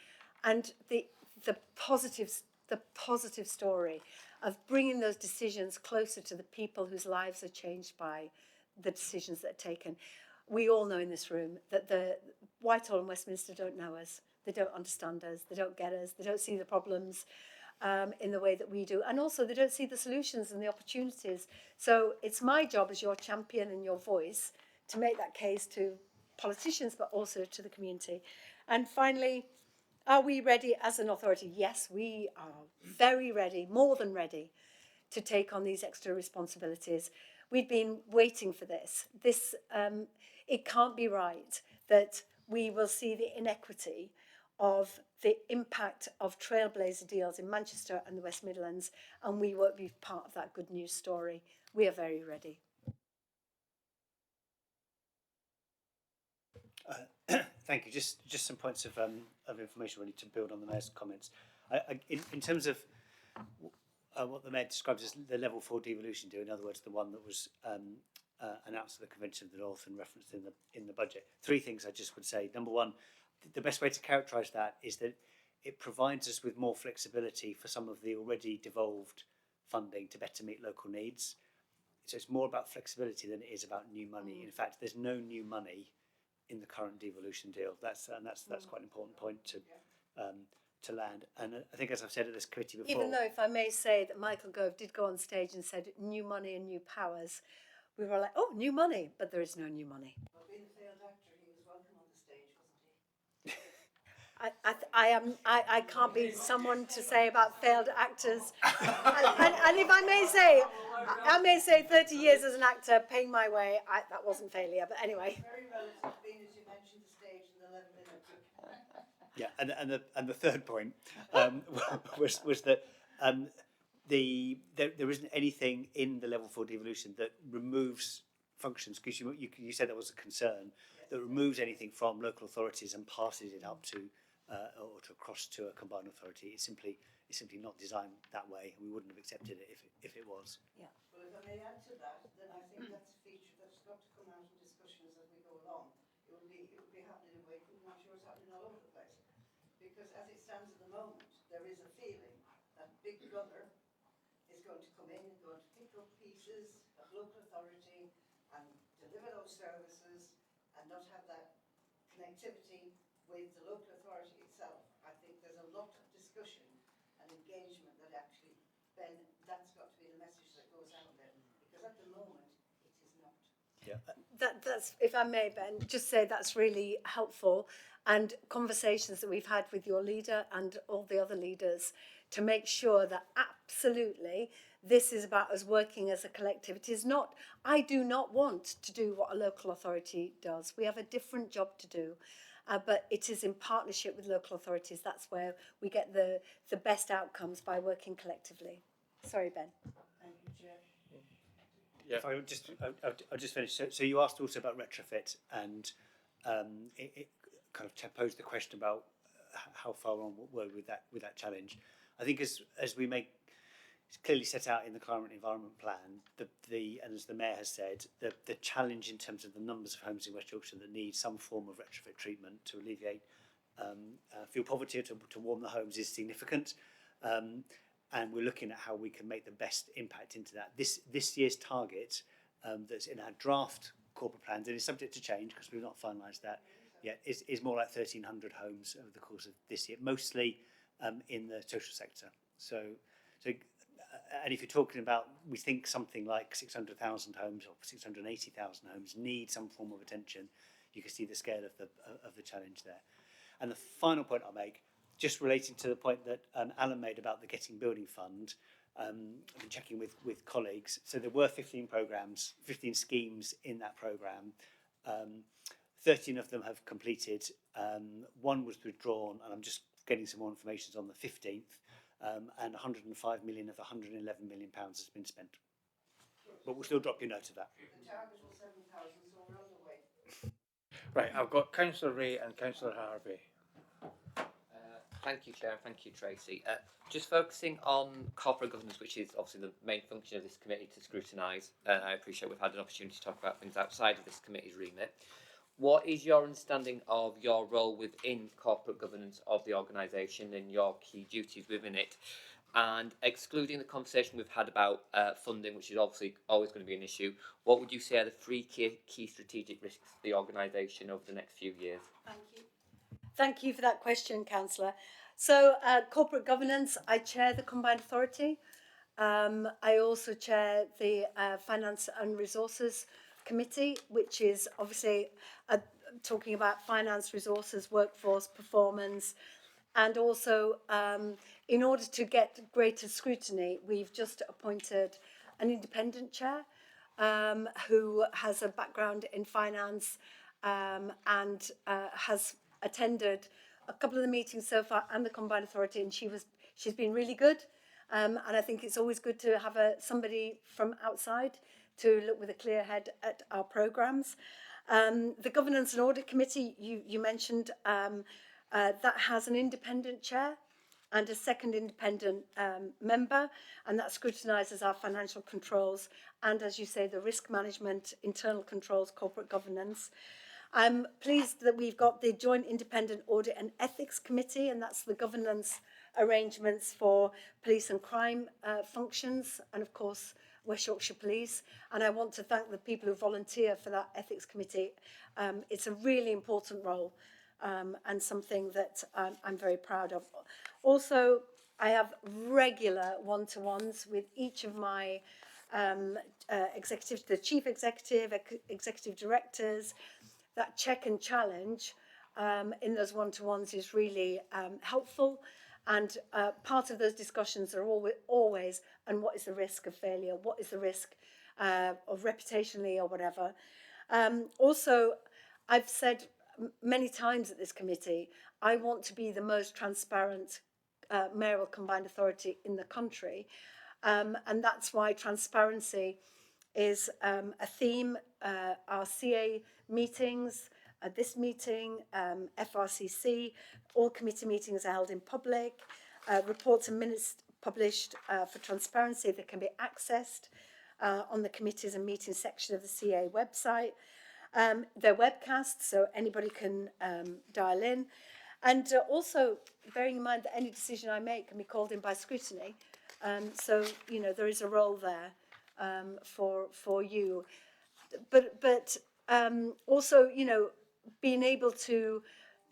and the positive story of bringing those decisions closer to the people whose lives are changed by the decisions that are taken. We all know in this room that the Whitehall and Westminster don't know us. They don't understand us, they don't get us, they don't see the problems in the way that we do. And also they don't see the solutions and the opportunities. So it's my job as your champion and your voice to make that case to politicians, but also to the community. And finally, are we ready as an authority? Yes, we are very ready, more than ready, to take on these extra responsibilities. We've been waiting for this. It can't be right that we will see the inequity of the impact of trailblazer deals in Manchester and the West Midlands, and we won't be part of that good news story. We are very ready. Thank you. Just some points of information really to build on the Mayor's comments. In terms of what the Mayor describes as the level 4 devolution deal, in other words, the one that was announced at the Convention of the North and referenced in the budget. 3 things I just would say. Number one, the best way to characterise that is that it provides us with more flexibility for some of the already devolved funding to better meet local needs. So it's more about flexibility than it is about new money. In fact, there's no new money in the current devolution deal. That's quite an important point to land. And I think, as I've said at this committee before, Even though, if I may say, that Michael Gove did go on stage and said new money and new powers, we were like, oh, new money, but there is no new money. Well, being a failed actor, he was welcome on the stage, wasn't he? I can't be someone to say about failed actors. and if I may say 30 years as an actor, paying my way, that wasn't failure, but anyway. Very relative, being as you mentioned the stage in the 11 minutes. Yeah, and the third point was that there isn't anything in the level 4 devolution that removes functions, because you said that was a concern, that removes anything from local authorities and passes it up to or to across to a combined authority. It's simply not designed that way, and we wouldn't have accepted it if it was. Yeah. Well, if I may add to that, then I think that's a feature that's got to come out in discussions as we go along. It would be happening in Wakefield, and I'm sure it's happening all over the place. Because as it stands at the moment, there is a feeling that Big Brother is going to come in and going to pick up pieces of local authority and deliver those services and not have that connectivity with the local authority itself. I think there's a lot of discussion and engagement that actually, Ben, that's got to be the message that goes out there. Because at the moment, it is not. Yeah. That's, if I may, Ben, just say that's really helpful, and conversations that we've had with your leader and all the other leaders to make sure that absolutely this is about us working as a collective. It is not, I do not want to do what a local authority does. We have a different job to do, but it is in partnership with local authorities. That's where we get the best outcomes, by working collectively. Sorry, Ben. Thank you, Chair. Yeah. If I'll just finish. So you asked also about retrofit, and it kind of posed the question about how far on were we with that challenge. I think as we make it's clearly set out in the climate and environment plan, and as the Mayor has said, the challenge in terms of the numbers of homes in West Yorkshire that need some form of retrofit treatment to alleviate fuel poverty or to warm the homes is significant. And we're looking at how we can make the best impact into that. This year's target that's in our draft corporate plans, and it's subject to change because we've not finalised that yet, is more like 1,300 homes over the course of this year, mostly in the social sector. So, and if you're talking about, we think something like 600,000 homes or 680,000 homes need some form of attention, you can see the scale of the challenge there. And the final point I'll make, just relating to the point that Alan made about the Getting Building Fund, I've been checking with colleagues. So there were 15 programmes, 15 schemes in that programme. 13 of them have completed. One was withdrawn, and I'm just getting some more information on the 15th. And 105 million of the 111 million pounds has been spent. But we'll still drop you a note of that. The target was 7,000, so we're on the way. Right, I've got Councillor Ray and Councillor Harvey. Thank you, Chair. Thank you, Tracy. Just focusing on corporate governance, which is obviously the main function of this committee to scrutinise. I appreciate we've had an opportunity to talk about things outside of this committee's remit. What is your understanding of your role within corporate governance of the organisation and your key duties within it? And excluding the conversation we've had about funding, which is obviously always going to be an issue, what would you say are the 3 key strategic risks to the organisation over the next few years? Thank you. Thank you for that question, Councillor. So, corporate governance, I chair the Combined Authority. I also chair the Finance and Resources Committee, which is obviously talking about finance, resources, workforce, performance, and also in order to get greater scrutiny, we've just appointed an independent chair who has a background in finance and has attended a couple of the meetings so far and the Combined Authority, and she's been really good. And I think it's always good to have somebody from outside to look with a clear head at our programmes. The Governance and Audit Committee, you mentioned, that has an independent chair and a second independent member, and that scrutinises our financial controls and, as you say, the risk management, internal controls, corporate governance. I'm pleased that we've got the Joint Independent Audit and Ethics Committee, and that's the governance arrangements for police and crime functions, and of course West Yorkshire Police. And I want to thank the people who volunteer for that Ethics Committee. It's a really important role and something that I'm very proud of. Also, I have regular one-to-ones with each of my executives, the chief executive, executive directors. That check and challenge in those one-to-ones is really helpful. And part of those discussions are always, and what is the risk of failure? What is the risk of reputationally or whatever? Also, I've said many times at this committee, I want to be the most transparent mayoral combined authority in the country. And that's why transparency is a theme. Our CA meetings, this meeting, FRCC, all committee meetings are held in public. Reports and minutes published for transparency that can be accessed on the committees and meetings section of the CA website. They're webcasts, so anybody can dial in. And also, bearing in mind that any decision I make can be called in by scrutiny. So, you know, there is a role there for you. But also, you know, being able to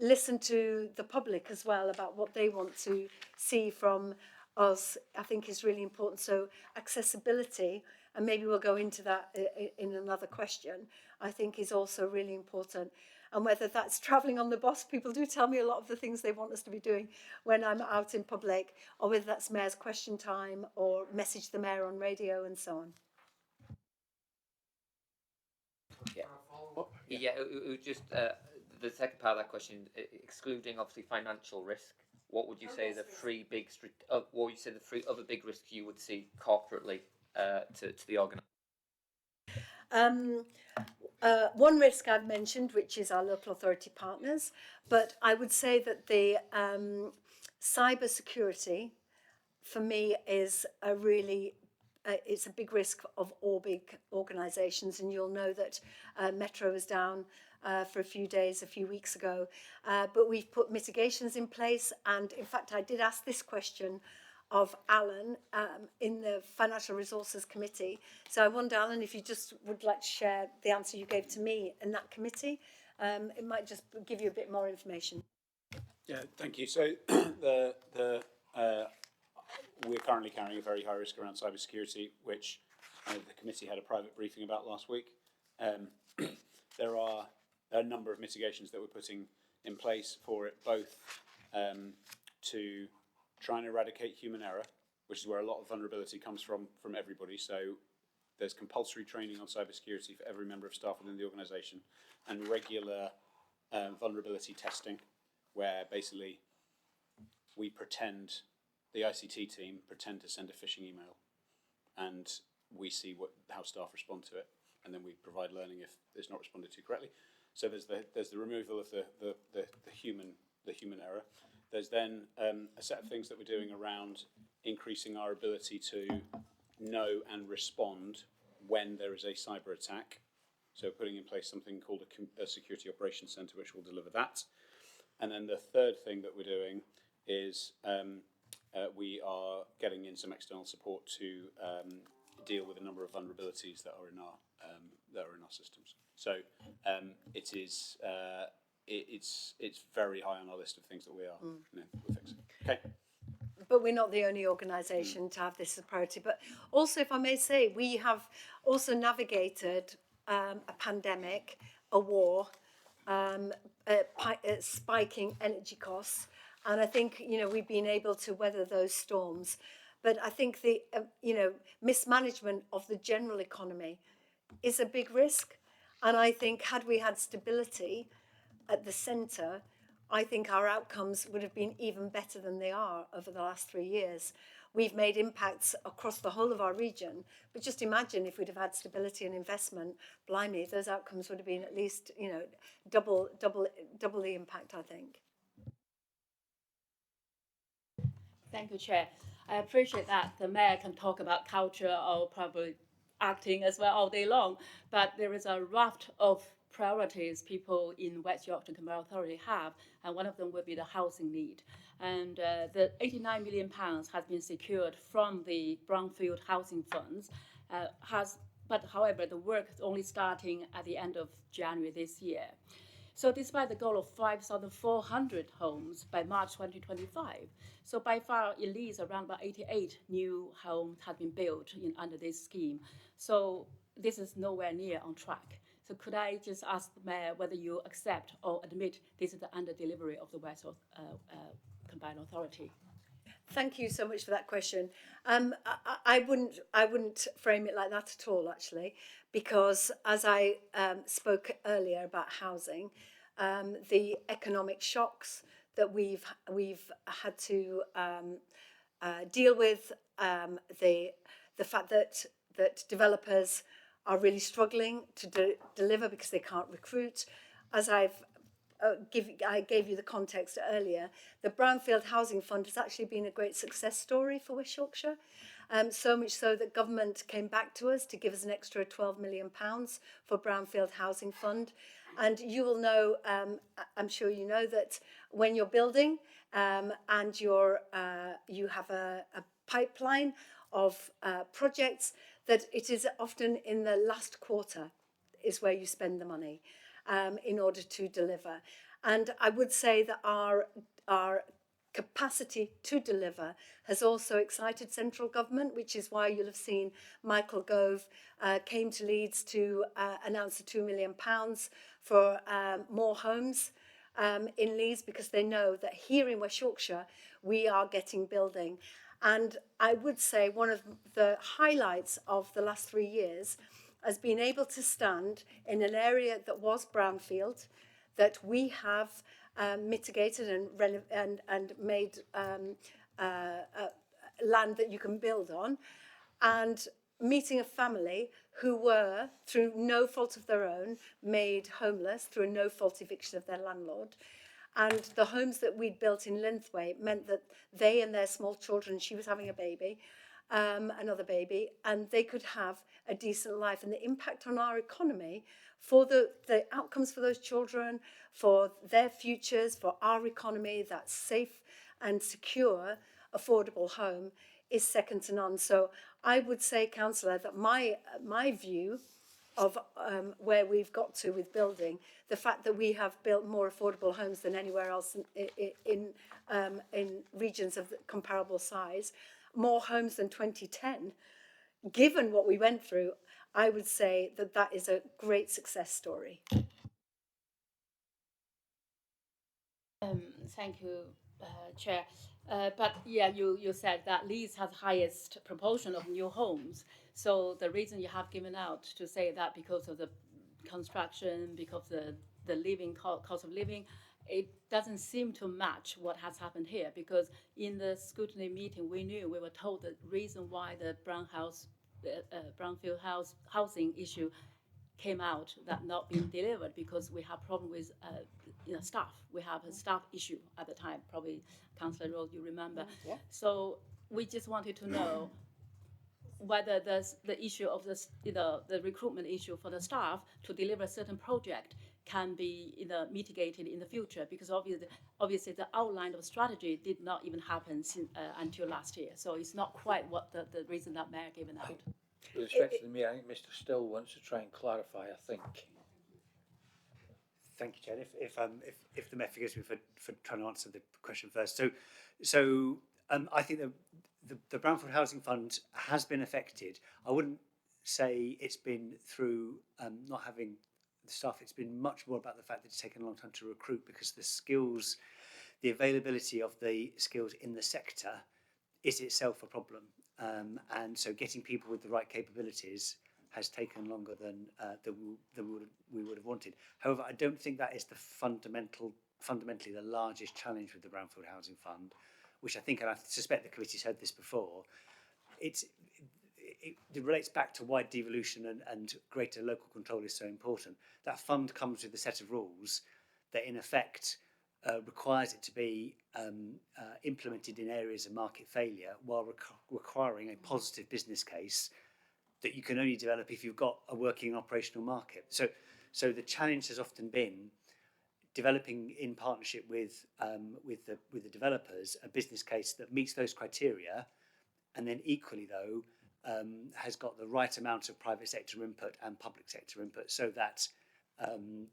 listen to the public as well about what they want to see from us, I think is really important. So accessibility, and maybe we'll go into that in another question, I think is also really important. And whether that's travelling on the bus, people do tell me a lot of the things they want us to be doing when I'm out in public, or whether that's Mayor's Question Time or Message the Mayor on radio and so on. Yeah, it was just the second part of that question, excluding obviously financial risk. What would you say the three big what would you say the three other big risks you would see corporately to the organisation? One risk I've mentioned, which is our local authority partners, but I would say that the cyber security for me is a really it's a big risk of all big organisations, and you'll know that Metro was down for a few days, a few weeks ago, but we've put mitigations in place. And in fact, I did ask this question of Alan in the Financial Resources Committee. So I wonder, Alan, if you just would like to share the answer you gave to me in that committee. It might just give you a bit more information. Yeah, thank you. So we're currently carrying a very high risk around cybersecurity, which the committee had a private briefing about last week. There are a number of mitigations that we're putting in place for it, both to try and eradicate human error, which is where a lot of vulnerability comes from everybody. So there's compulsory training on cybersecurity for every member of staff within the organisation, and regular vulnerability testing, where basically we pretend, the ICT team pretend to send a phishing email, and we see how staff respond to it, and then we provide learning if it's not responded to correctly. So there's the removal of the human error. There's then a set of things that we're doing around increasing our ability to know and respond when there is a cyber attack. So putting in place something called a security operations centre, which will deliver that. And then the third thing that we're doing is we are getting in some external support to deal with a number of vulnerabilities that are in our systems. So it is it's very high on our list of things that we are we're fixing. Okay. But we're not the only organisation to have this as a priority. But also, if I may say, we have also navigated a pandemic, a war, spiking energy costs, and I think we've been able to weather those storms. But I think the mismanagement of the general economy is a big risk, and I think had we had stability at the centre, I think our outcomes would have been even better than they are over the last 3 years. We've made impacts across the whole of our region, but just imagine if we'd have had stability and investment, blimey, those outcomes would have been at least, double the impact, I think. Thank you, Chair. I appreciate that the Mayor can talk about culture or probably acting as well all day long, but there is a raft of priorities people in West Yorkshire Combined Authority have, and one of them will be the housing need. And the £89 million has been secured from the Brownfield Housing Funds, but however, the work is only starting at the end of January this year. So despite the goal of 5,400 homes by March 2025, so by far at least around about 88 new homes have been built under this scheme. So this is nowhere near on track. So could I just ask the Mayor whether you accept or admit this is the under delivery of the West Combined Authority? Thank you so much for that question. I wouldn't frame it like that at all, actually, because as I spoke earlier about housing, the economic shocks that we've had to deal with, the fact that developers are really struggling to deliver because they can't recruit, as I gave you the context earlier, the Brownfield Housing Fund has actually been a great success story for West Yorkshire. So much so that government came back to us to give us an extra £12 million for Brownfield Housing Fund. And you will know, I'm sure you know, that when you're building and you have a pipeline of projects, that it is often in the last quarter is where you spend the money in order to deliver. And I would say that our capacity to deliver has also excited central government, which is why you'll have seen Michael Gove came to Leeds to announce the £2 million for more homes in Leeds, because they know that here in West Yorkshire we are getting building. And I would say one of the highlights of the last 3 years has been able to stand in an area that was brownfield, that we have mitigated and made land that you can build on, and meeting a family who were, through no fault of their own, made homeless through a no-fault eviction of their landlord. And the homes that we'd built in Linthwaite meant that they and their small children, she was having a baby, another baby, and they could have a decent life. And the impact on our economy for the outcomes for those children, for their futures, for our economy, that safe and secure, affordable home is second to none. So I would say, Councillor, that my view of where we've got to with building, the fact that we have built more affordable homes than anywhere else in regions of comparable size, more homes than 2010, given what we went through, I would say that that is a great success story. Thank you, Chair. But yeah, you said that Leeds has highest proportion of new homes. So the reason you have given out to say that because of the construction, because of the living cost of living, it doesn't seem to match what has happened here. Because in the scrutiny meeting, we were told the reason why the Brownfield housing issue came out that not being delivered because we have problem with staff. We have a staff issue at the time. Probably Councillor Rose, you remember. Yeah. So we just wanted to know whether there's the issue of this, the recruitment issue for the staff to deliver a certain project can be mitigated in the future, because obviously the outline of strategy did not even happen until last year. So it's not quite what the reason that Mayor given out. With respect to the Mayor, I think Mr. Still wants to try and clarify, I think. Thank you, Jen. If the Met forgives me for trying to answer the question first. So I think the Brownfield Housing Fund has been affected. I wouldn't say it's been through not having the staff. It's been much more about the fact that it's taken a long time to recruit, because the skills, the availability of the skills in the sector is itself a problem. And so getting people with the right capabilities has taken longer than we would have wanted. However, I don't think that is the fundamentally the largest challenge with the Brownfield Housing Fund, which I think, and I suspect the committee's heard this before, it relates back to why devolution and greater local control is so important. That fund comes with a set of rules that in effect requires it to be implemented in areas of market failure, while requiring a positive business case that you can only develop if you've got a working operational market. So the challenge has often been developing in partnership with the developers a business case that meets those criteria, and then equally though has got the right amount of private sector input and public sector input, so that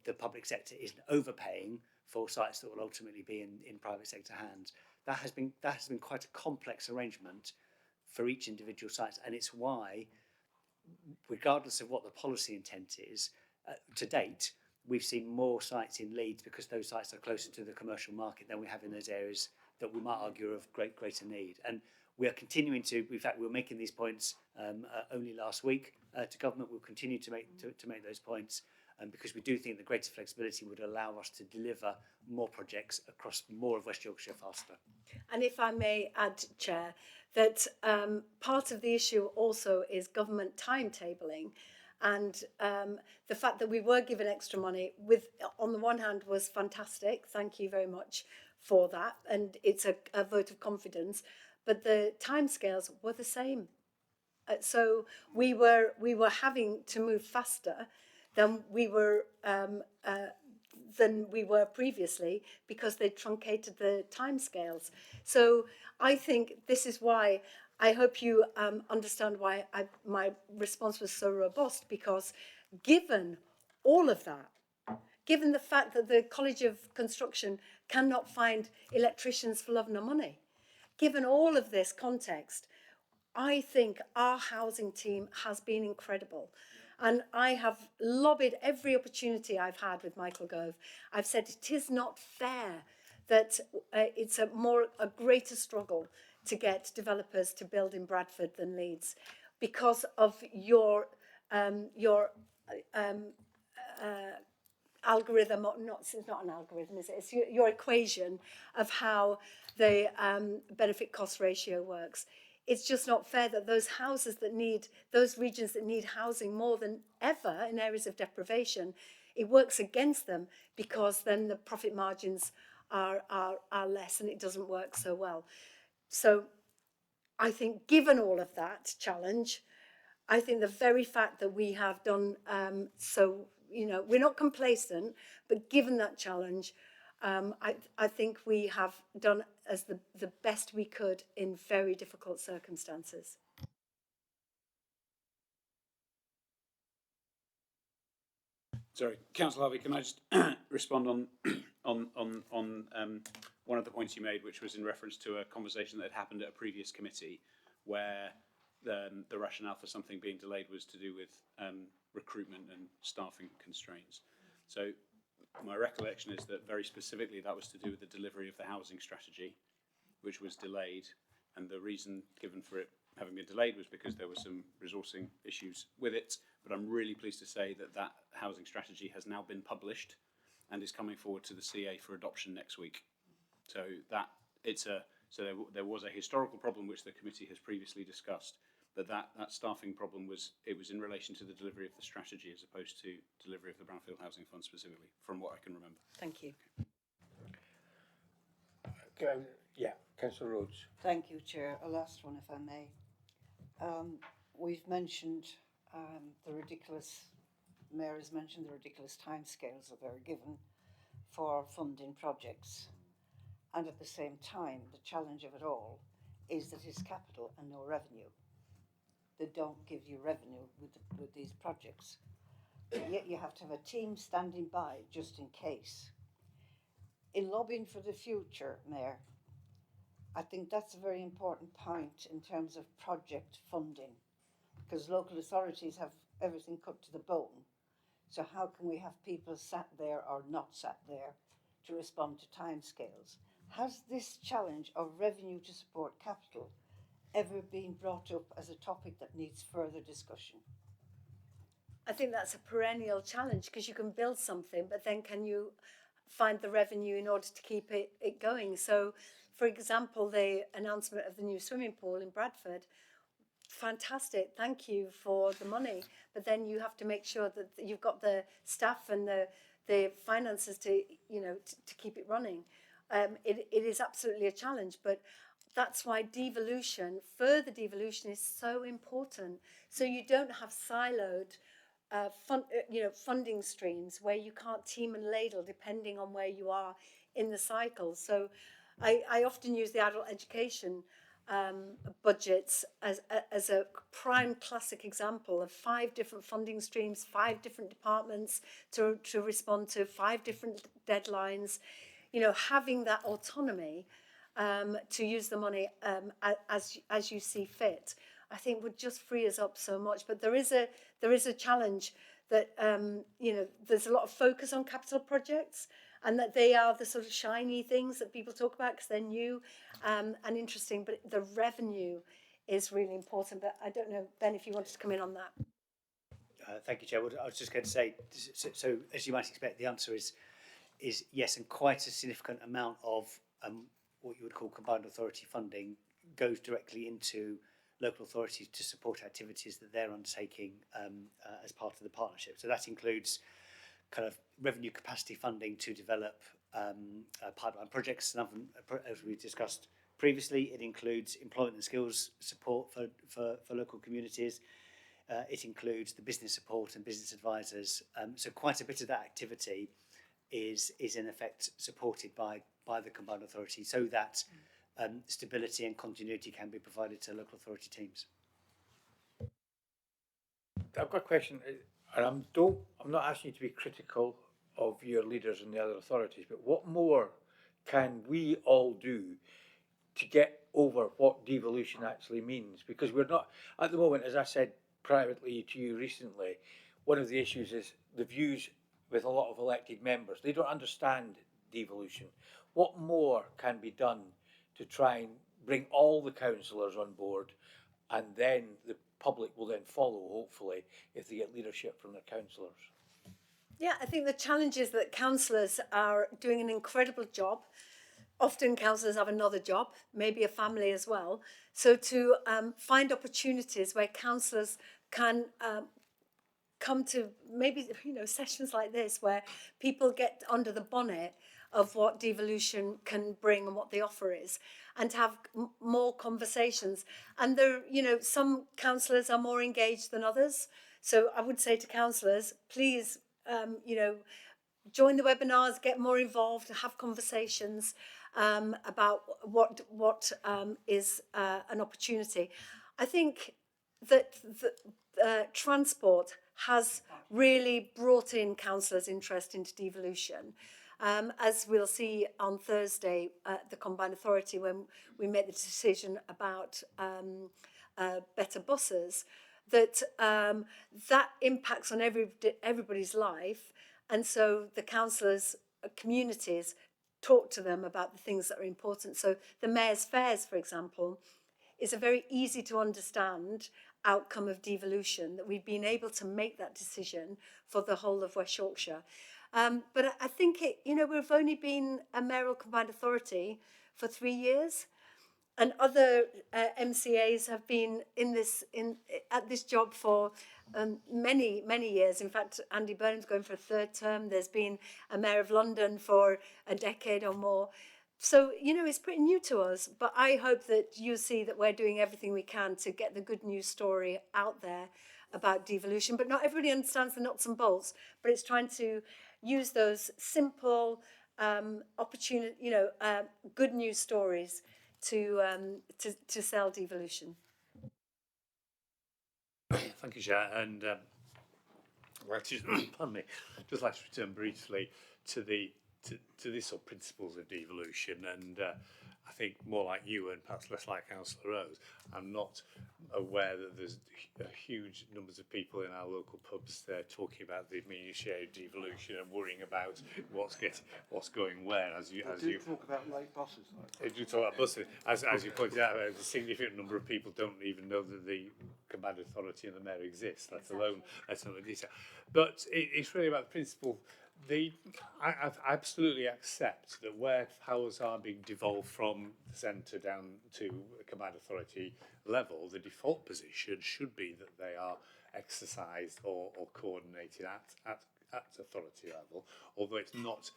the public sector isn't overpaying for sites that will ultimately be in private sector hands. That has been quite a complex arrangement for each individual site, and it's why, regardless of what the policy intent is, to date, we've seen more sites in Leeds because those sites are closer to the commercial market than we have in those areas that we might argue are of greater need. And we are continuing to, in fact, we were making these points only last week to government. We'll continue to make those points because we do think the greater flexibility would allow us to deliver more projects across more of West Yorkshire faster. And if I may add, Chair, that part of the issue also is government timetabling, and the fact that we were given extra money on the one hand was fantastic. Thank you very much for that, and it's a vote of confidence. But the timescales were the same, so we were having to move faster than we were previously, because they truncated the timescales. So I think this is why I hope you understand why my response was so robust, because given all of that, given the fact that the College of Construction cannot find electricians for love nor money, given all of this context, I think our housing team has been incredible. And I have lobbied every opportunity I've had with Michael Gove. I've said it is not fair that it's a greater struggle to get developers to build in Bradford than Leeds, because of your algorithm, it's not an algorithm, is it? It's your equation of how the benefit cost ratio works. It's just not fair that those regions that need housing more than ever in areas of deprivation, it works against them, because then the profit margins are less and it doesn't work so well. So I think, given all of that challenge, I think the very fact that we have done we're not complacent, but given that challenge, I think we have done as the best we could in very difficult circumstances. Sorry, Councillor Harvey, can I just respond on one of the points you made, which was in reference to a conversation that had happened at a previous committee, where the rationale for something being delayed was to do with recruitment and staffing constraints. So my recollection is that very specifically that was to do with the delivery of the housing strategy, which was delayed, and the reason given for it having been delayed was because there were some resourcing issues with it. But I'm really pleased to say that that housing strategy has now been published and is coming forward to the CA for adoption next week. So there was a historical problem which the committee has previously discussed, but that staffing problem was in relation to the delivery of the strategy as opposed to delivery of the Brownfield Housing Fund specifically, from what I can remember. Thank you. Okay, yeah, Councillor Rhodes. Thank you, Chair. A last one, if I may. We've mentioned Mayor has mentioned the ridiculous timescales that are given for funding projects. And at the same time, the challenge of it all is that it's capital and no revenue. They don't give you revenue with these projects. yet you have to have a team standing by just in case. In lobbying for the future, Mayor, I think that's a very important point in terms of project funding, because local authorities have everything cut to the bone. So how can we have people sat there or not sat there to respond to timescales? Has this challenge of revenue to support capital ever been brought up as a topic that needs further discussion? I think that's a perennial challenge, because you can build something, but then can you find the revenue in order to keep it going? So, for example, the announcement of the new swimming pool in Bradford, fantastic, thank you for the money, but then you have to make sure that you've got the staff and the finances to, you know, to keep it running. It is absolutely a challenge, but that's why devolution, further devolution, is so important. So you don't have siloed funding streams where you can't team and ladle depending on where you are in the cycle. So I often use the adult education budgets as a prime classic example of 5 different funding streams, 5 different departments to respond to 5 different deadlines. You know, having that autonomy to use the money as you see fit, I think would just free us up so much. But there is a challenge that you know, there's a lot of focus on capital projects, and that they are the sort of shiny things that people talk about because they're new and interesting. But the revenue is really important. But I don't know, Ben, if you wanted to come in on that. Thank you, Chair. Well, I was just going to say, so as you might expect, the answer is yes, and quite a significant amount of what you would call combined authority funding goes directly into local authorities to support activities that they're undertaking as part of the partnership. So that includes kind of revenue capacity funding to develop pipeline projects, and as we discussed previously, it includes employment and skills support for local communities. It includes the business support and business advisors. So quite a bit of that activity is in effect supported by the combined authority, so that stability and continuity can be provided to local authority teams. I've got a question, and I'm not asking you to be critical of your leaders and the other authorities, but what more can we all do to get over what devolution actually means? Because we're not, at the moment, as I said privately to you recently, one of the issues is the views with a lot of elected members. They don't understand devolution. What more can be done to try and bring all the councillors on board, and then the public will then follow, hopefully, if they get leadership from their councillors? Yeah, I think the challenge is that councillors are doing an incredible job. Often councillors have another job, maybe a family as well. So to find opportunities where councillors can come to maybe, you know, sessions like this where people get under the bonnet of what devolution can bring and what the offer is, and to have more conversations. And there, you know, some councillors are more engaged than others. So I would say to councillors, please, you know, join the webinars, get more involved, have conversations about what is an opportunity. I think that transport has really brought in councillors' interest into devolution. As we'll see on Thursday at the Combined Authority, when we make the decision about better buses, that that impacts on everybody's life. And so the councillors' communities talk to them about the things that are important. So the Mayor's Fairs, for example, is a very easy to understand outcome of devolution, that we've been able to make that decision for the whole of West Yorkshire. But I think we've only been a mayoral combined authority for 3 years, and other MCAs have been at this job for many years. In fact, Andy Burnham's going for a 3rd term. There's been a mayor of London for a decade or more. So, you know, it's pretty new to us, but I hope that you see that we're doing everything we can to get the good news story out there about devolution. But not everybody understands the nuts and bolts, but it's trying to use those simple good news stories to sell devolution. Thank you, Chair. And like to, pardon me, just like to return briefly to the to sort of principles of devolution, and I think more like you and perhaps less like Councillor Rose, I'm not aware that there's huge numbers of people in our local pubs there talking about the minutiae of devolution and worrying about what's going where. As you talk about late buses. they do talk about buses, as you pointed out, a significant number of people don't even know that the combined authority and the mayor exist, let alone the detail. But it's really about the principle. I absolutely accept that where powers are being devolved from the centre down to a combined authority level, the default position should be that they are exercised or coordinated at authority level, although it's not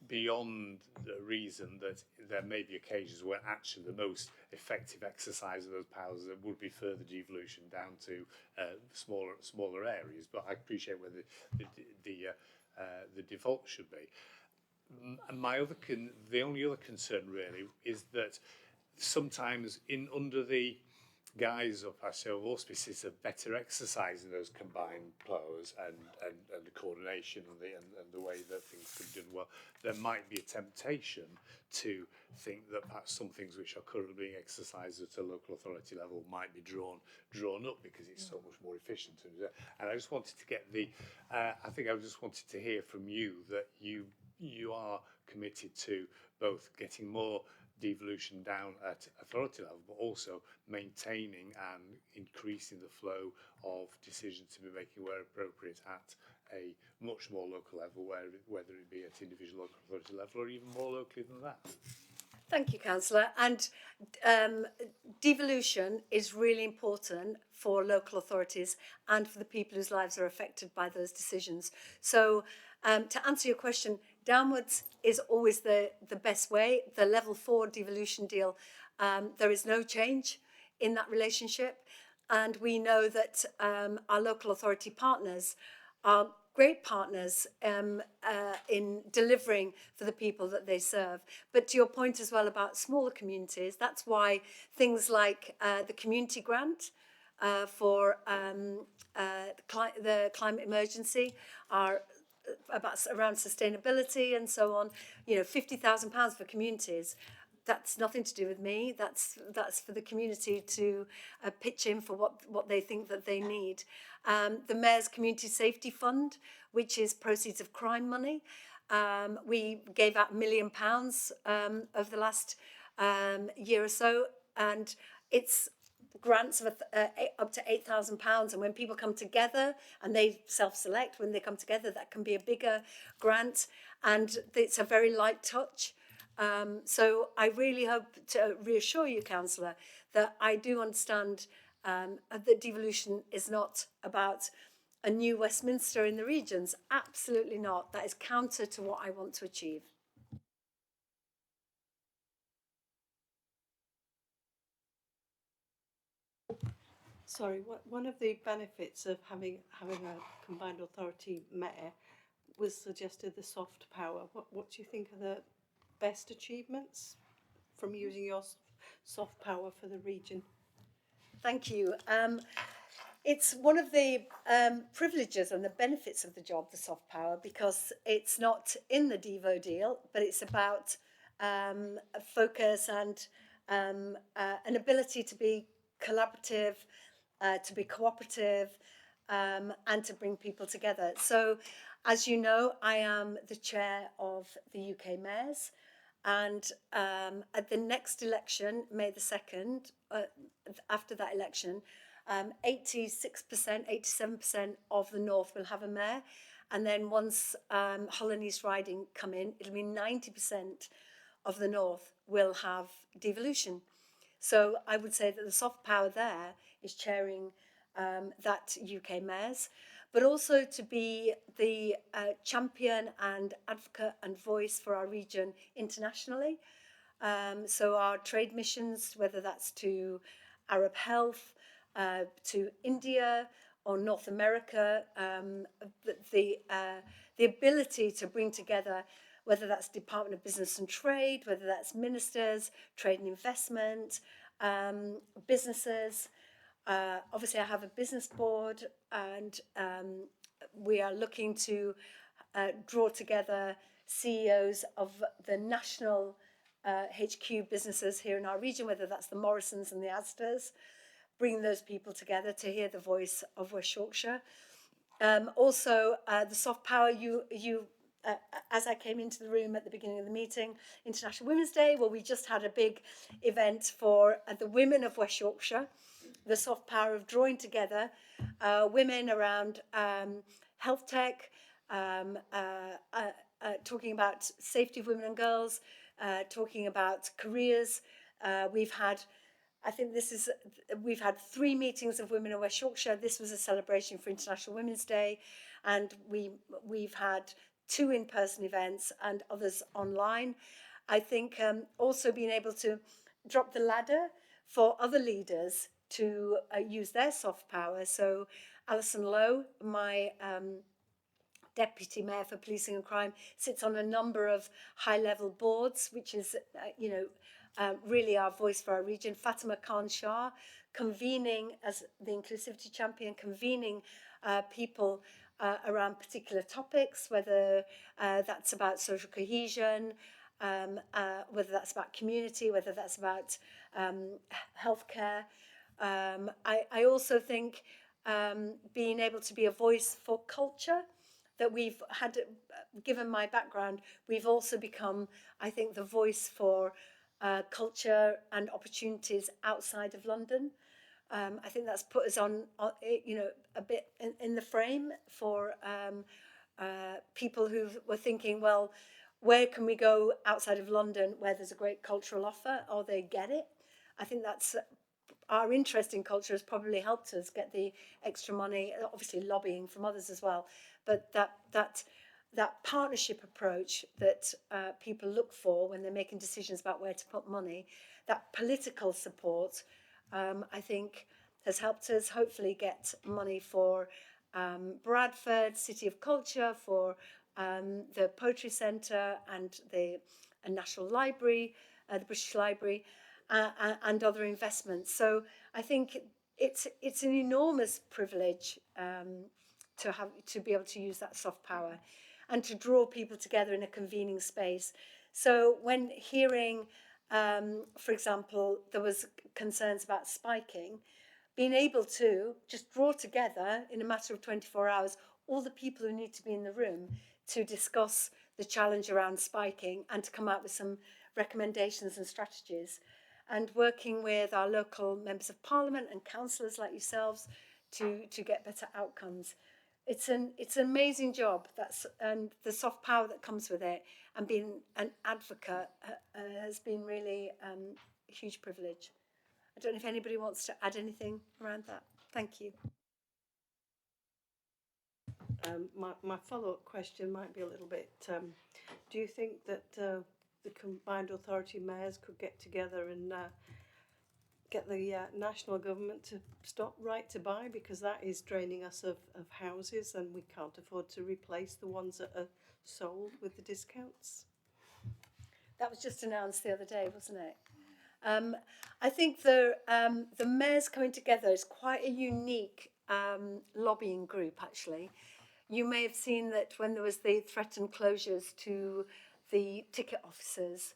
beyond the reason that there may be occasions where actually the most effective exercise of those powers that would be further devolution down to smaller areas. But I appreciate where the default should be. The only other concern really is that sometimes under the guise of auspices of better exercising those combined powers and the coordination and the way that things could be done well, there might be a temptation to think that perhaps some things which are currently being exercised at a local authority level might be drawn up because it's so much more efficient. And I just wanted to get I think I just wanted to hear from you that you are committed to both getting more devolution down at authority level, but also maintaining and increasing the flow of decisions to be making where appropriate at a much more local level, whether it be at individual local authority level or even more locally than that. Thank you, Councillor. And devolution is really important for local authorities and for the people whose lives are affected by those decisions. So to answer your question, downwards is always the best way. The level 4 devolution deal, there is no change in that relationship. And we know that our local authority partners are great partners in delivering for the people that they serve. But to your point as well about smaller communities, that's why things like the community grant for the climate emergency are around sustainability and so on. You know, £50,000 for communities. That's nothing to do with me. That's for the community to pitch in for what they think that they need. The Mayor's Community Safety Fund, which is proceeds of crime money. We gave out £1 million over the last year or so, and it's grants of up to £8,000. And when people come together and they self-select, when they come together, that can be a bigger grant, and it's a very light touch. So I really hope to reassure you, Councillor, that I do understand that devolution is not about a new Westminster in the regions. Absolutely not. That is counter to what I want to achieve. Sorry, one of the benefits of having a combined authority mayor was suggested the soft power. What do you think are the best achievements from using your soft power for the region? Thank you. It's one of the privileges and the benefits of the job, the soft power, because it's not in the Devo deal, but it's about a focus and an ability to be collaborative, to be cooperative, and to bring people together. So, as you know, I am the chair of the UK Mayors, and at the next election, May the 2nd, after that election, 86%, 87% of the North will have a mayor. And then once Hull and East Riding come in, it'll be 90% of the North will have devolution. So I would say that the soft power there is chairing that UK Mayors, but also to be the champion and advocate and voice for our region internationally. So our trade missions, whether that's to Arab Health, to India or North America, the ability to bring together, whether that's Department of Business and Trade, whether that's ministers, trade and investment, businesses. Obviously, I have a business board, and we are looking to draw together CEOs of the national HQ businesses here in our region, whether that's the Morrisons and the Astors, bring those people together to hear the voice of West Yorkshire. Also, the soft power, as I came into the room at the beginning of the meeting, International Women's Day, well, we just had a big event for the women of West Yorkshire, the soft power of drawing together women around health tech, talking about safety of women and girls, talking about careers. We've had 3 meetings of women in West Yorkshire. This was a celebration for International Women's Day, and we've had 2 in-person events and others online. I think also being able to drop the ladder for other leaders to use their soft power. So Alison Lowe, my Deputy Mayor for Policing and Crime, sits on a number of high-level boards, which is, really our voice for our region. Fatima Khan Shah, convening as the inclusivity champion, convening people around particular topics, whether that's about social cohesion, whether that's about community, whether that's about healthcare. I also think being able to be a voice for culture, that we've had, given my background, we've also become, I think, the voice for culture and opportunities outside of London. I think that's put us on a bit in the frame for people who were thinking, well, where can we go outside of London where there's a great cultural offer, or they get it? I think that's our interest in culture has probably helped us get the extra money, obviously lobbying from others as well, but that partnership approach that people look for when they're making decisions about where to put money, that political support, I think has helped us hopefully get money for Bradford, City of Culture, for the Poetry Centre and the National Library, the British Library, and other investments. So I think it's an enormous privilege to be able to use that soft power and to draw people together in a convening space. So when hearing, for example, there was concerns about spiking, being able to just draw together in a matter of 24 hours all the people who need to be in the room to discuss the challenge around spiking and to come out with some recommendations and strategies, and working with our local members of parliament and councillors like yourselves to get better outcomes. It's an amazing job, and the soft power that comes with it, and being an advocate has been really a huge privilege. I don't know if anybody wants to add anything around that. Thank you. My follow-up question might be a little bit, do you think that the combined authority mayors could get together and get the national government to stop right to buy, because that is draining us of houses and we can't afford to replace the ones that are sold with the discounts? That was just announced the other day, wasn't it? I think the mayors coming together is quite a unique lobbying group, actually. You may have seen that when there was the threatened closures to the ticket offices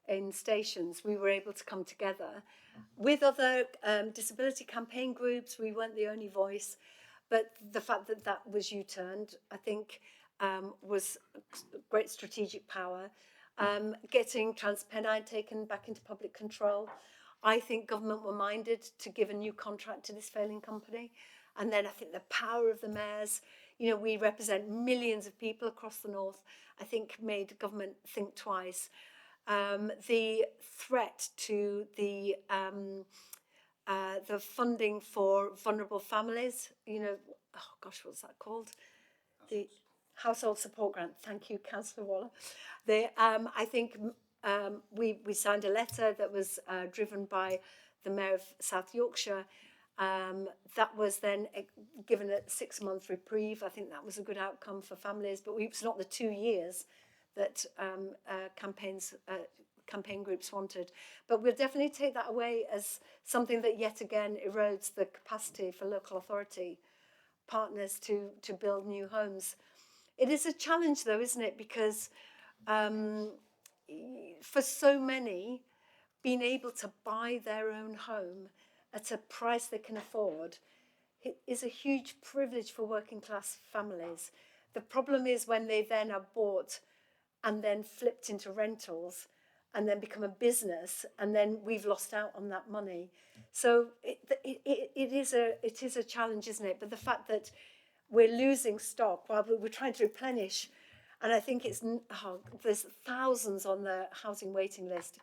in stations, we were able to come together with other disability campaign groups. We weren't the only voice, but the fact that that was U-turned, I think, was great strategic power. Getting TransPennine taken back into public control. I think government were minded to give a new contract to this failing company. And then I think the power of the mayors, we represent millions of people across the north, I think made government think twice. The threat to the funding for vulnerable families, what's that called? The Household Support Grant. Thank you, Councillor Waller. I think we signed a letter that was driven by the Mayor of South Yorkshire. That was then given a 6-month reprieve. I think that was a good outcome for families, but it's not the 2 years that campaign groups wanted. But we'll definitely take that away as something that yet again erodes the capacity for local authority partners to build new homes. It is a challenge though, isn't it? Because for so many, being able to buy their own home at a price they can afford is a huge privilege for working class families. The problem is when they then are bought and then flipped into rentals and then become a business, and then we've lost out on that money. So it is a challenge, isn't it? But the fact that we're losing stock while we're trying to replenish, and I think there's thousands on the housing waiting list.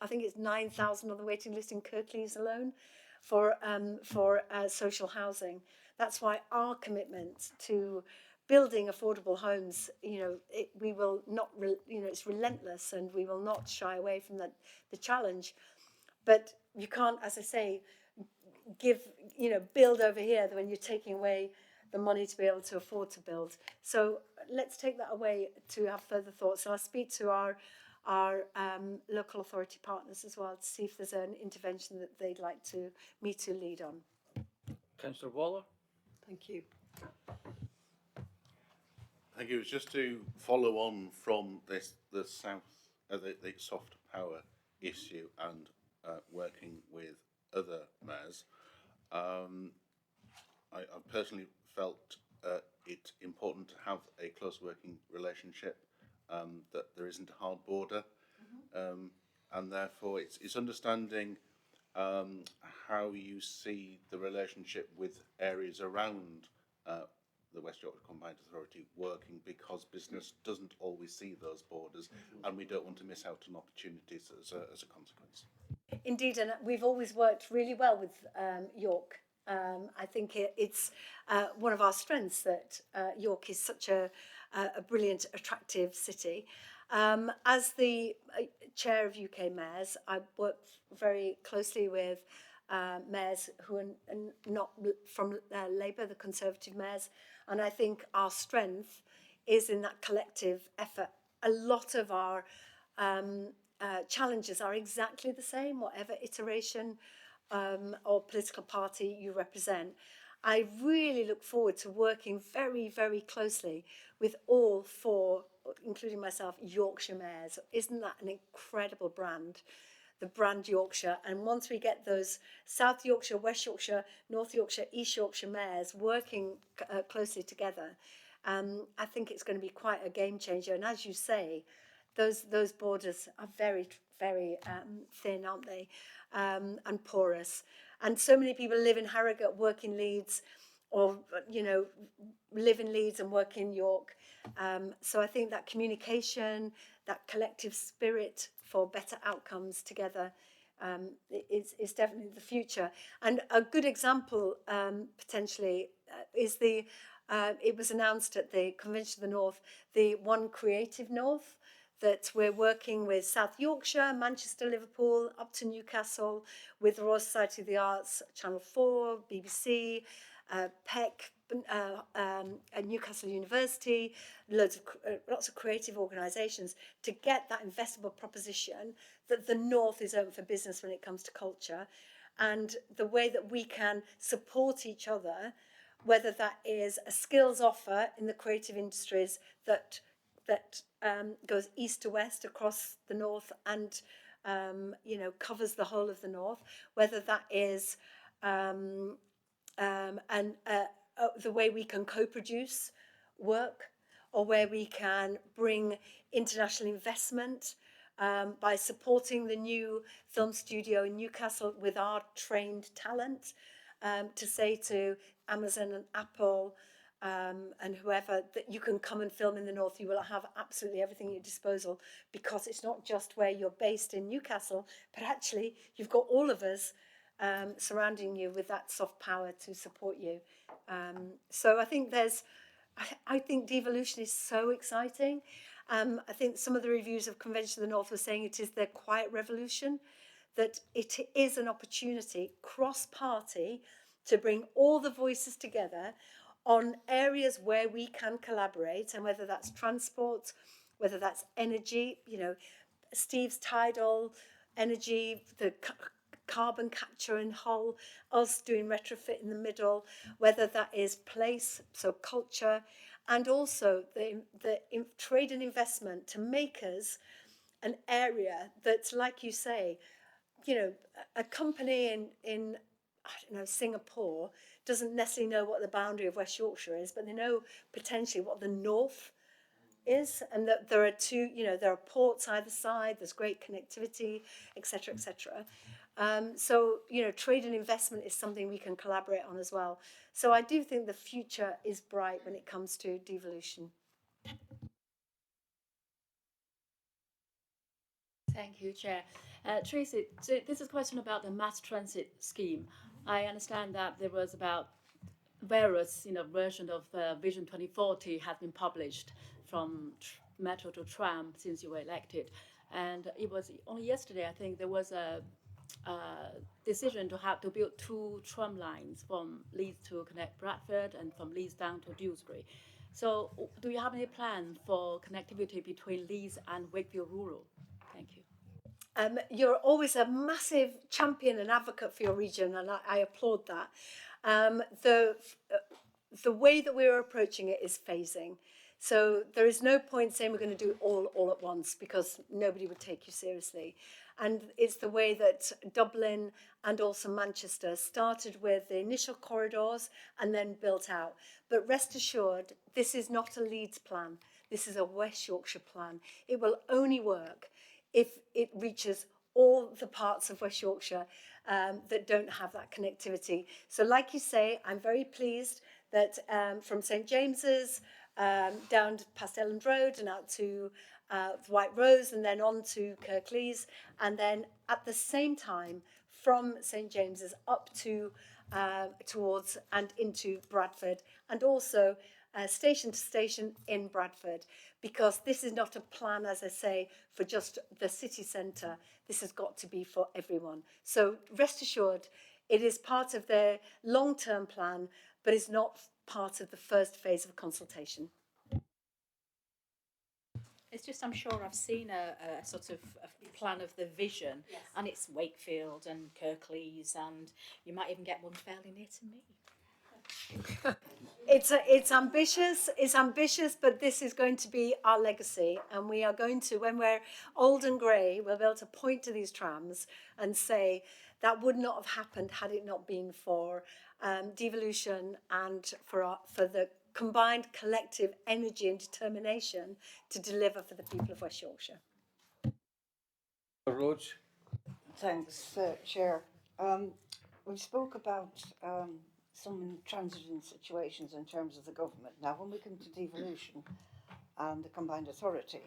I think it's 9,000 on the waiting list in Kirklees alone for social housing. That's why our commitment to building affordable homes, we will not, it's relentless, and we will not shy away from the challenge. But you can't, as I say, build over here when you're taking away the money to be able to afford to build. So let's take that away to have further thoughts. So I'll speak to our local authority partners as well to see if there's an intervention that they'd like me to lead on. Councillor Waller. Thank you. Thank you. It was just to follow on from the soft power issue and working with other mayors. I personally felt it important to have a close working relationship, that there isn't a hard border, and therefore it's understanding how you see the relationship with areas around the West Yorkshire Combined Authority working, because business doesn't always see those borders, and we don't want to miss out on opportunities as a consequence. Indeed, and we've always worked really well with York. I think it's one of our strengths that York is such a brilliant, attractive city. As the chair of UK mayors, I work very closely with mayors who are not from Labour, the Conservative mayors, and I think our strength is in that collective effort. A lot of our challenges are exactly the same, whatever iteration or political party you represent. I really look forward to working very, very closely with all four, including myself, Yorkshire mayors. Isn't that an incredible brand? The brand Yorkshire. And once we get those South Yorkshire, West Yorkshire, North Yorkshire, East Yorkshire mayors working closely together, I think it's going to be quite a game changer. And as you say, those borders are very, very thin, aren't they? And porous. And so many people live in Harrogate, work in Leeds, or live in Leeds and work in York. So I think that communication, that collective spirit for better outcomes together is definitely the future. And a good example potentially is it was announced at the Convention of the North, the One Creative North, that we're working with South Yorkshire, Manchester, Liverpool, up to Newcastle, with the Royal Society of the Arts, Channel 4, BBC, PEC, Newcastle University, lots of creative organisations, to get that investable proposition that the North is open for business when it comes to culture, and the way that we can support each other, whether that is a skills offer in the creative industries that goes east to west across the North and covers the whole of the North, whether that is the way we can co-produce work, or where we can bring international investment by supporting the new film studio in Newcastle with our trained talent, to say to Amazon and Apple and whoever that you can come and film in the North. You will have absolutely everything at your disposal, because it's not just where you're based in Newcastle, but actually you've got all of us surrounding you with that soft power to support you. So I think I think devolution is so exciting. I think some of the reviews of Convention of the North were saying it is their quiet revolution, that it is an opportunity cross-party to bring all the voices together on areas where we can collaborate, and whether that's transport, whether that's energy, Steve's tidal energy, the carbon capture in Hull, us doing retrofit in the middle, whether that is place, so culture, and also the trade and investment to make us an area that's, like you say, you know, a company in I don't know, Singapore doesn't necessarily know what the boundary of West Yorkshire is, but they know potentially what the north is, and that there are two, you know, there are ports either side, there's great connectivity, etc., etc. So, you know, trade and investment is something we can collaborate on as well. So I do think the future is bright when it comes to devolution. Thank you, Chair. Tracy, so this is a question about the mass transit scheme. I understand that there was about various, version of Vision 2040 has been published from metro to tram since you were elected. And it was only yesterday, I think, there was a decision to build 2 tram lines from Leeds to connect Bradford and from Leeds down to Dewsbury. So do you have any plan for connectivity between Leeds and Wakefield Rural? Thank you. You're always a massive champion and advocate for your region, and I applaud that. The way that we're approaching it is phasing. So there is no point saying we're going to do it all at once, because nobody would take you seriously. And it's the way that Dublin and also Manchester started with the initial corridors and then built out. But rest assured, this is not a Leeds plan. This is a West Yorkshire plan. It will only work if it reaches all the parts of West Yorkshire that don't have that connectivity. So like you say, I'm very pleased that from St James's down past Elland Road and out to White Rose and then on to Kirklees, and then at the same time from St James's up to towards and into Bradford, and also station to station in Bradford, because this is not a plan, as I say, for just the city centre. This has got to be for everyone. So rest assured, it is part of their long-term plan, but it's not part of the first phase of consultation. It's just, I'm sure I've seen a sort of a plan of the vision, yes, and it's Wakefield and Kirklees, and you might even get one fairly near to me. It's ambitious, but this is going to be our legacy, and we are going to, when we're old and grey, we'll be able to point to these trams and say that would not have happened had it not been for devolution and for the combined collective energy and determination to deliver for the people of West Yorkshire. Roads. Thanks, Chair. We spoke about some intransigent situations in terms of the government. Now, when we come to devolution and the combined authority,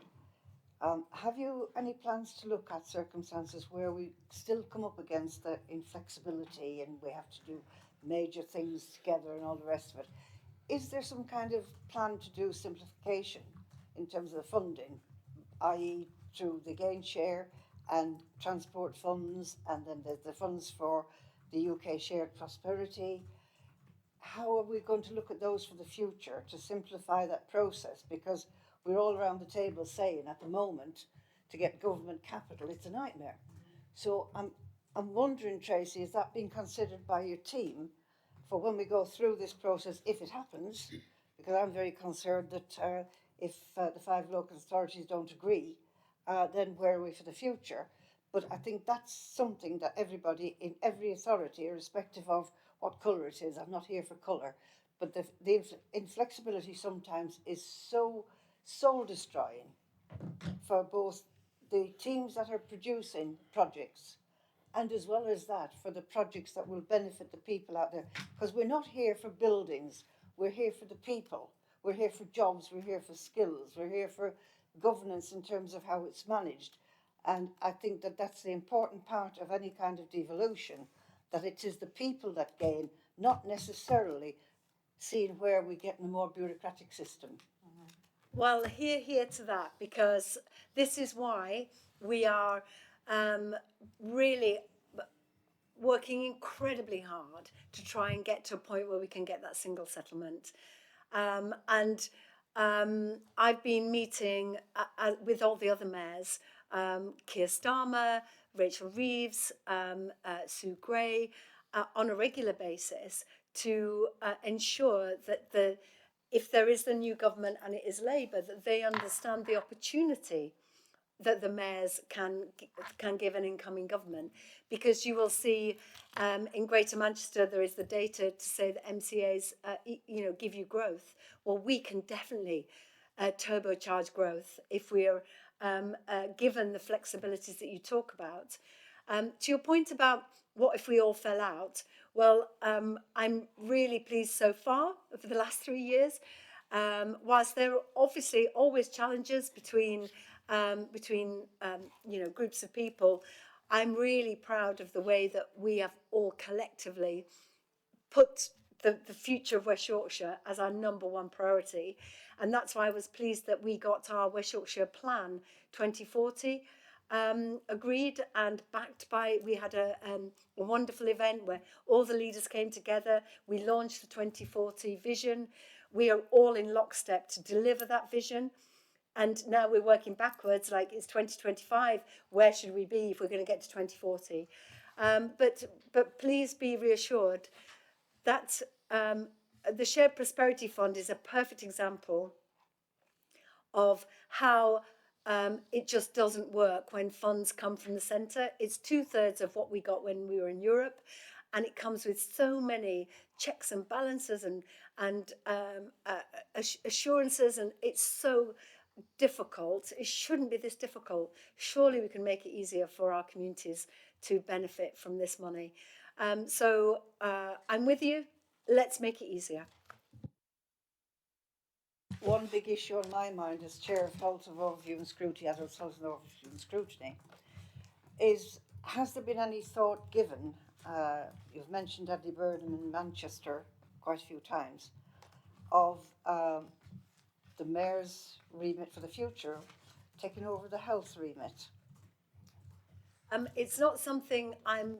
have you any plans to look at circumstances where we still come up against the inflexibility and we have to do major things together and all the rest of it? Is there some kind of plan to do simplification in terms of the funding, i.e. through the gain share and transport funds, and then there's the funds for the UK shared prosperity? How are we going to look at those for the future to simplify that process? Because we're all around the table saying at the moment to get government capital, it's a nightmare. So I'm wondering, Tracy, is that being considered by your team for when we go through this process, if it happens? Because I'm very concerned that if the 5 local authorities don't agree, then where are we for the future? But I think that's something that everybody in every authority, irrespective of what colour it is, I'm not here for colour, but the inflexibility sometimes is so soul-destroying for both the teams that are producing projects and as well as that for the projects that will benefit the people out there. Because we're not here for buildings, we're here for the people. We're here for jobs, we're here for skills, we're here for governance in terms of how it's managed. And I think that that's the important part of any kind of devolution, that it is the people that gain, not necessarily seeing where we get in a more bureaucratic system. Well, hear to that, because this is why we are really working incredibly hard to try and get to a point where we can get that single settlement. And I've been meeting with all the other mayors, Keir Starmer, Rachel Reeves, Sue Gray, on a regular basis to ensure that if there is the new government and it is Labour, that they understand the opportunity that the mayors can give an incoming government, because you will see in Greater Manchester there is the data to say that MCAs give you growth. Well, we can definitely turbocharge growth if we are given the flexibilities that you talk about. To your point about what if we all fell out, well, I'm really pleased so far for the last 3 years. Whilst there are obviously always challenges between groups of people, I'm really proud of the way that we have all collectively put the future of West Yorkshire as our number one priority. And that's why I was pleased that we got our West Yorkshire Plan 2040 agreed and backed by, we had a wonderful event where all the leaders came together. We launched the 2040 vision. We are all in lockstep to deliver that vision. And now we're working backwards, like it's 2025, where should we be if we're going to get to 2040? But please be reassured that the Shared Prosperity Fund is a perfect example of how it just doesn't work when funds come from the centre. It's 2/3 of what we got when we were in Europe, and it comes with so many checks and balances and assurances, and it's so difficult. It shouldn't be this difficult. Surely we can make it easier for our communities to benefit from this money. So I'm with you. Let's make it easier. One big issue on my mind as Chair of Health of Overview and Scrutiny, Adult Health and Overview and Scrutiny, is has there been any thought given, you've mentioned Andy Burnham in Manchester quite a few times, of the Mayor's remit for the future taking over the health remit? It's not something I'm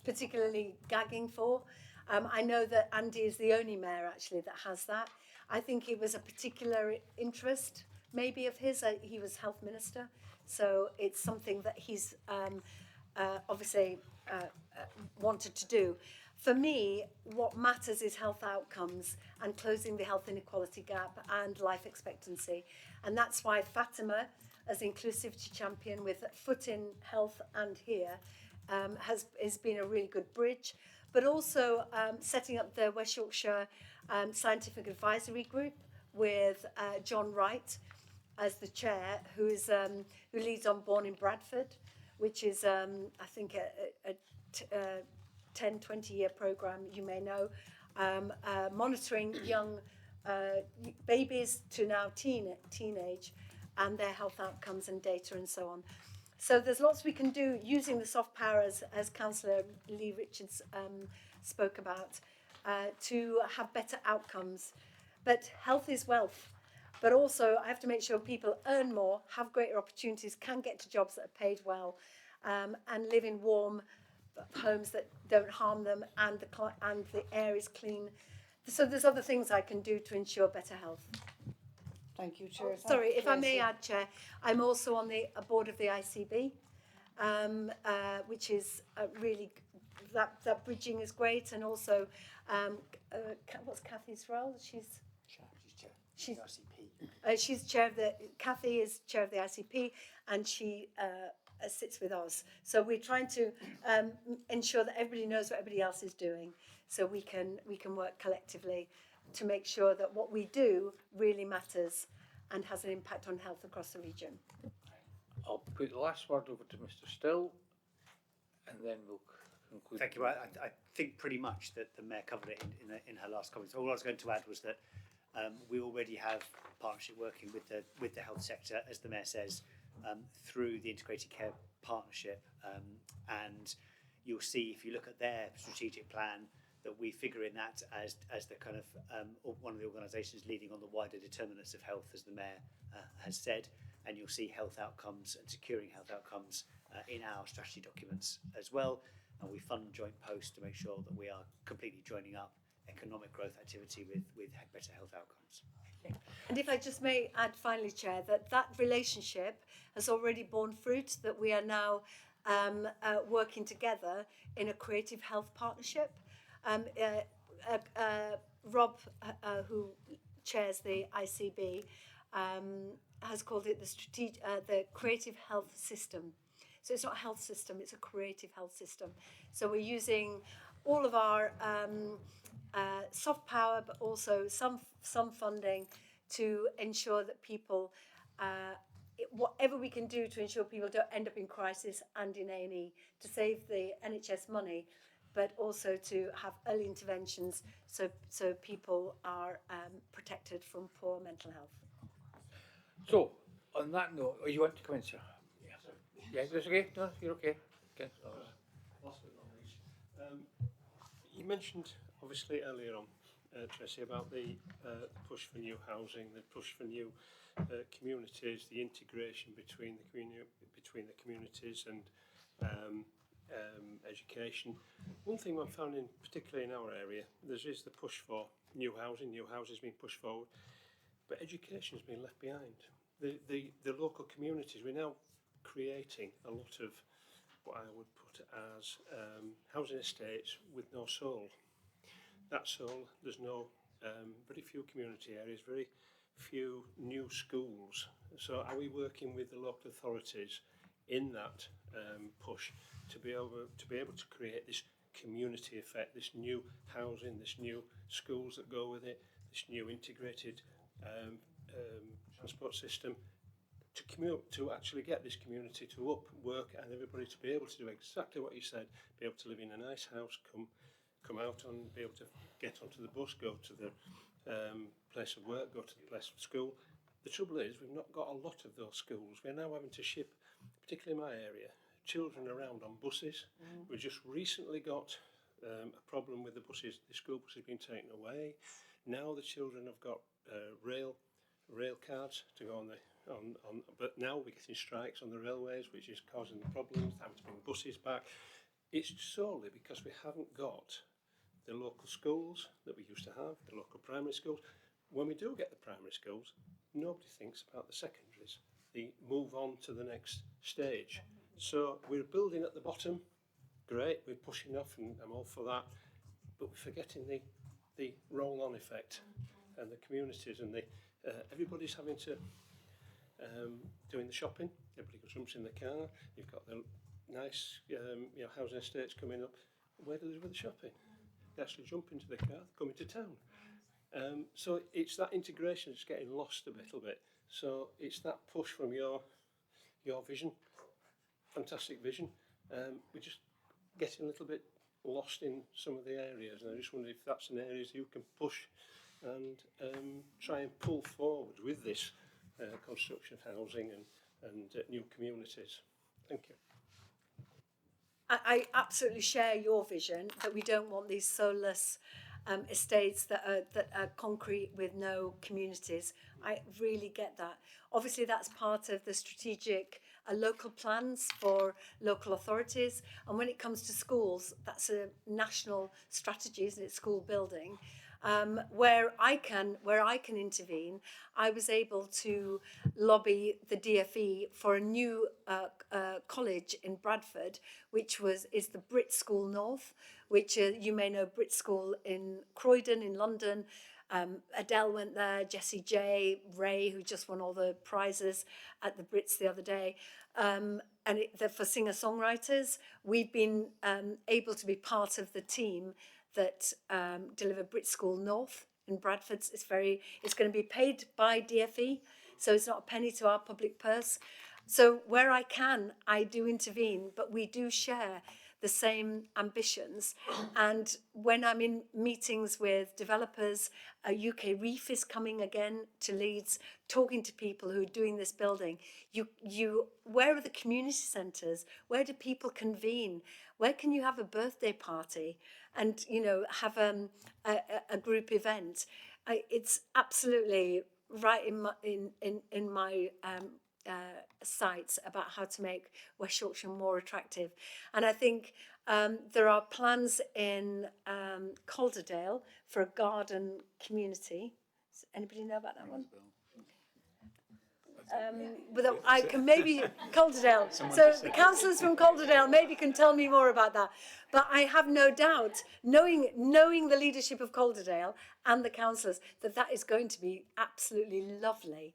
particularly gagging for. I know that Andy is the only mayor actually that has that. I think it was a particular interest maybe of his. He was health minister, so it's something that he's obviously wanted to do. For me, what matters is health outcomes and closing the health inequality gap and life expectancy. And that's why Fatima, as inclusivity champion with foot in health and here, has been a really good bridge. But also setting up the West Yorkshire Scientific Advisory Group with John Wright as the chair, who leads on Born in Bradford, which is I think a 10, 20-year programme, you may know, monitoring young babies to now teenage and their health outcomes and data and so on. So there's lots we can do using the soft power, as Councillor Lee Richards spoke about, to have better outcomes. But health is wealth. But also I have to make sure people earn more, have greater opportunities, can get to jobs that are paid well, and live in warm homes that don't harm them, and the air is clean. So there's other things I can do to ensure better health. Thank you, Chair. Sorry, if I may add, Chair, I'm also on the board of the ICB, which is really, that bridging is great, and also, what's Kathy's role? She's chair. She's ICP. She's chair of Kathy is chair of the ICP, and she sits with us. So we're trying to ensure that everybody knows what everybody else is doing, so we can work collectively to make sure that what we do really matters and has an impact on health across the region. I'll put the last word over to Mr. Still, and then we'll conclude. Thank you. I think pretty much that the Mayor covered it in her last comments. All I was going to add was that we already have partnership working with the health sector, as the Mayor says, through the Integrated Care Partnership, and you'll see if you look at their strategic plan that we figure in that as the kind of one of the organisations leading on the wider determinants of health, as the Mayor has said, and you'll see health outcomes and securing health outcomes in our strategy documents as well, and we fund joint posts to make sure that we are completely joining up economic growth activity with better health outcomes. And if I just may add finally, Chair, that relationship has already borne fruit, that we are now working together in a creative health partnership. Rob, who chairs the ICB, has called it the creative health system. So it's not a health system, it's a creative health system. So we're using all of our soft power, but also some funding to ensure that people, whatever we can do to ensure people don't end up in crisis and in A&E, to save the NHS money, but also to have early interventions so people are protected from poor mental health. So, on that note, you want to come in, sir? Yeah. Yeah, that's okay? No, you're okay. Okay. Last but not least, you mentioned obviously earlier on, Tracy, about the push for new housing, the push for new communities, the integration between the communities and education. One thing I've found, particularly in our area, there is the push for new housing. New houses being pushed forward, but education has been left behind. The local communities, we're now creating a lot of what I would put as housing estates with no soul. That soul, there's no very few community areas, very few new schools. So are we working with the local authorities in that push to be able to create this community effect, this new housing, this new schools that go with it, this new integrated transport system, to actually get this community to work and everybody to be able to do exactly what you said, be able to live in a nice house, come out and be able to get onto the bus, go to the place of work, go to the place of school. The trouble is we've not got a lot of those schools. We're now having to ship, particularly in my area, children around on buses. We've just recently got a problem with the buses. The school bus has been taken away. Now the children have got rail cards to go on but now we're getting strikes on the railways, which is causing the problems, having to bring buses back. It's solely because we haven't got the local schools that we used to have, the local primary schools. When we do get the primary schools, nobody thinks about the secondaries. They move on to the next stage. So we're building at the bottom, great, we're pushing off and I'm all for that, but we're forgetting the roll-on effect and the communities and everybody's having to doing the shopping. Everybody jumps in the car. You've got the nice housing estates coming up. Where do they do the shopping? They actually jump into the car, come into town. So it's that integration that's getting lost a little bit. So it's that push from your vision, fantastic vision. We're just getting a little bit lost in some of the areas, and I just wonder if that's an area you can push and try and pull forward with this construction of housing and new communities. Thank you. I absolutely share your vision that we don't want these soulless estates that are concrete with no communities. I really get that. Obviously, that's part of the strategic local plans for local authorities. And when it comes to schools, that's a national strategy, isn't it? School building. Where I can intervene, I was able to lobby the DFE for a new college in Bradford, which is the Brit School North, which you may know Brit School in Croydon in London. Adele went there, Jessie J, Ray, who just won all the prizes at the Brits the other day. And for singer-songwriters, we've been able to be part of the team that deliver Brit School North in Bradford. It's going to be paid by DFE, so it's not a penny to our public purse. So where I can, I do intervene, but we do share the same ambitions. And when I'm in meetings with developers, UK Reef is coming again to Leeds, talking to people who are doing this building. Where are the community centres? Where do people convene? Where can you have a birthday party and have a group event? It's absolutely right in my sites about how to make West Yorkshire more attractive. And I think there are plans in Calderdale for a garden community. Does anybody know about that one? Without, I can maybe Calderdale. So the councillors from Calderdale maybe can tell me more about that. But I have no doubt, knowing the leadership of Calderdale and the councillors, that is going to be absolutely lovely.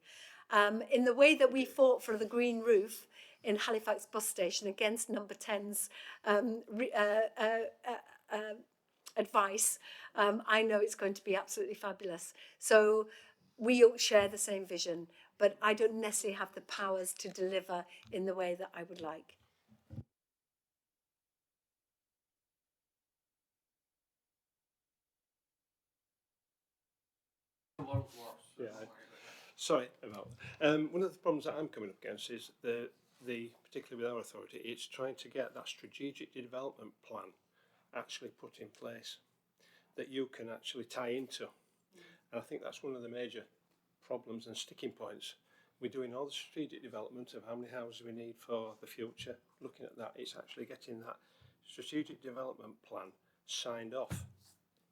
In the way that we fought for the green roof in Halifax bus station against number 10's advice, I know it's going to be absolutely fabulous. So we all share the same vision, but I don't necessarily have the powers to deliver in the way that I would like. Yeah. Sorry about one of the problems that I'm coming up against is the particularly with our authority, it's trying to get that strategic development plan actually put in place that you can actually tie into. And I think that's one of the major problems and sticking points. We're doing all the strategic development of how many houses we need for the future. Looking at that, it's actually getting that strategic development plan signed off,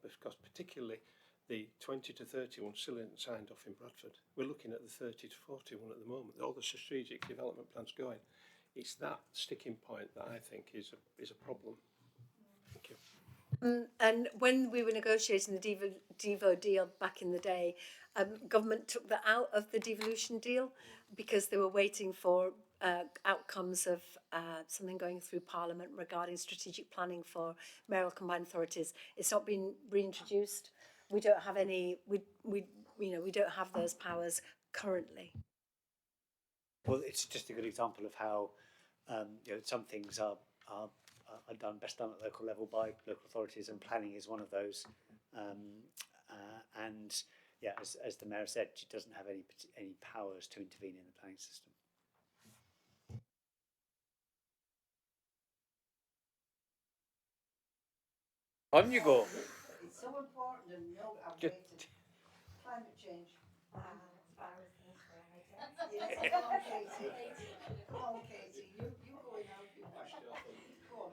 because particularly the 20 to 31 still isn't signed off in Bradford. We're looking at the 30 to 41 at the moment. All the strategic development plans going. It's that sticking point that I think is a problem. Thank you. And when we were negotiating the Devo deal back in the day, government took that out of the devolution deal because they were waiting for outcomes of something going through Parliament regarding strategic planning for mayoral combined authorities. It's not been reintroduced. We don't have any. We don't have those powers currently. Well, it's just a good example of how some things are best done at local level by local authorities, and planning is one of those. And yeah, as the mayor said, she doesn't have any powers to intervene in the planning system. On you go. It's so important and no Just- outdated. Climate change. Yes, come on, Katie. Come on, Katie. You go in now. Go on.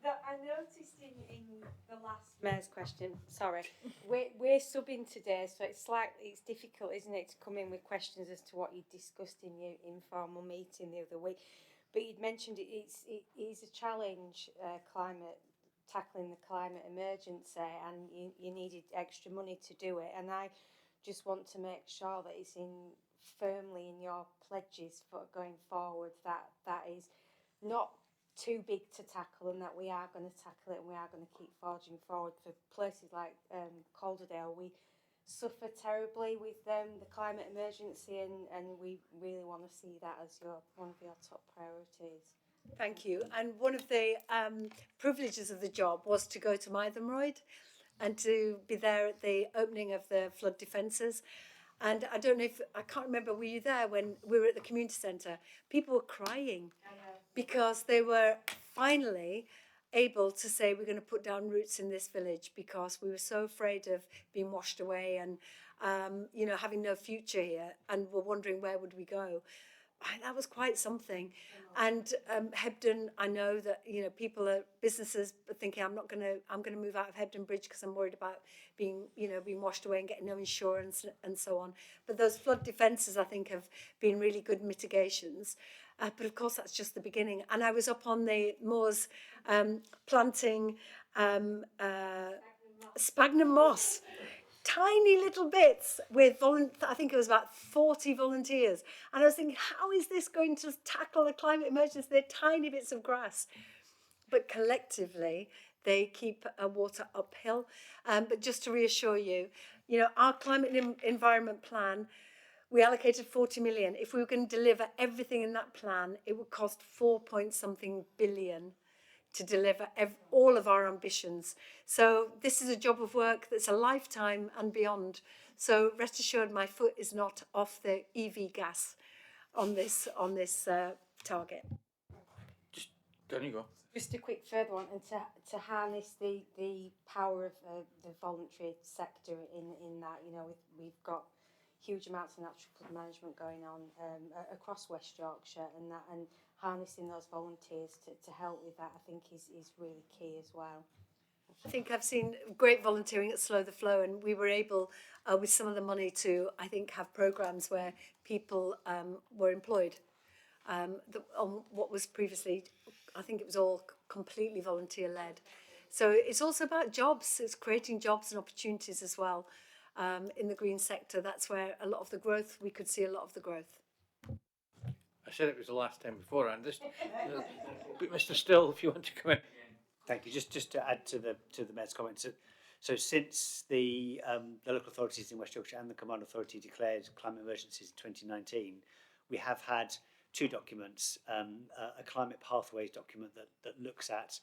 I noticed in the last mayor's question, sorry, we're subbing today, so it's difficult, isn't it, to come in with questions as to what you discussed in your informal meeting the other week. But you'd mentioned it is a challenge, tackling the climate emergency, and you needed extra money to do it. And I just want to make sure that it's firmly in your pledges for going forward that is not too big to tackle, and that we are going to tackle it and we are going to keep forging forward. For places like Calderdale, we suffer terribly with the climate emergency, and we really want to see that as one of your top priorities. Thank you. And one of the privileges of the job was to go to Mythenroyd and to be there at the opening of the flood defences. And I don't know I can't remember, were you there when we were at the community centre? People were crying because they were finally able to say, we're going to put down roots in this village, because we were so afraid of being washed away and, having no future here, and were wondering where would we go. That was quite something. And Hebden, I know that businesses are thinking, I'm going to move out of Hebden Bridge because I'm worried about being washed away and getting no insurance and so on. But those flood defences, I think, have been really good mitigations. But of course, that's just the beginning. And I was up on the moors planting sphagnum moss. Tiny little bits with I think it was about 40 volunteers. And I was thinking, how is this going to tackle the climate emergency? They're tiny bits of grass. But collectively, they keep water uphill. But just to reassure you, our climate and environment plan, we allocated 40 million. If we were going to deliver everything in that plan, it would cost 4-point-something billion to deliver all of our ambitions. So this is a job of work that's a lifetime and beyond. So rest assured, my foot is not off the EV gas on this target. Just, there you go. Just a quick further one, and to harness the power of the voluntary sector in that, we've got huge amounts of natural flood management going on across West Yorkshire, and harnessing those volunteers to help with that, I think, is really key as well. I think I've seen great volunteering at Slow the Flow, and we were able, with some of the money, to, I think, have programmes where people were employed. On what was previously, I think it was all completely volunteer-led. So it's also about jobs. It's creating jobs and opportunities as well. In the green sector, that's where a lot of the growth, we could see a lot of the growth. I said it was the last time before, and this, but Mr. Still, if you want to come in. Thank you. Just to add to the Mayor's comments, so since the local authorities in West Yorkshire and the Combined Authority declared climate emergencies in 2019, we have had two documents, a climate pathways document that looks at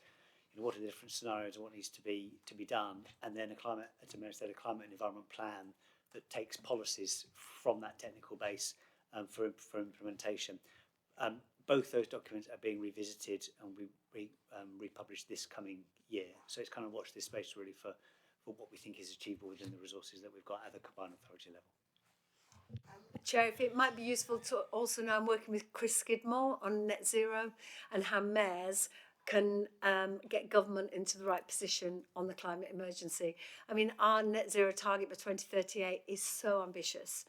what are the different scenarios and what needs to be done, and then a climate and environment plan that takes policies from that technical base for implementation. Both those documents are being revisited and we republished this coming year. So it's kind of watch this space really for what we think is achievable within the resources that we've got at the combined authority level. Chair, if it might be useful to also know, I'm working with Chris Skidmore on net zero and how mayors can get government into the right position on the climate emergency. I mean, our net zero target by 2038 is so ambitious.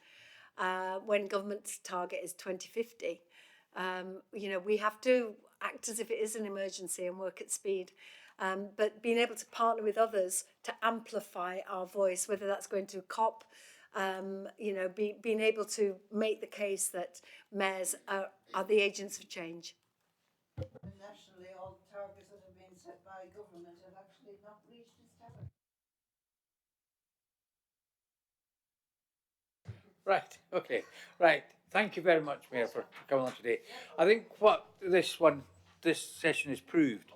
When government's target is 2050. We have to act as if it is an emergency and work at speed. But being able to partner with others to amplify our voice, whether that's going to COP, being able to make the case that mayors are the agents of change. Nationally, all the targets that have been set by government have actually not reached its target. Right, okay, right. Thank you very much, Mayor, for coming on today. I think what this session has proved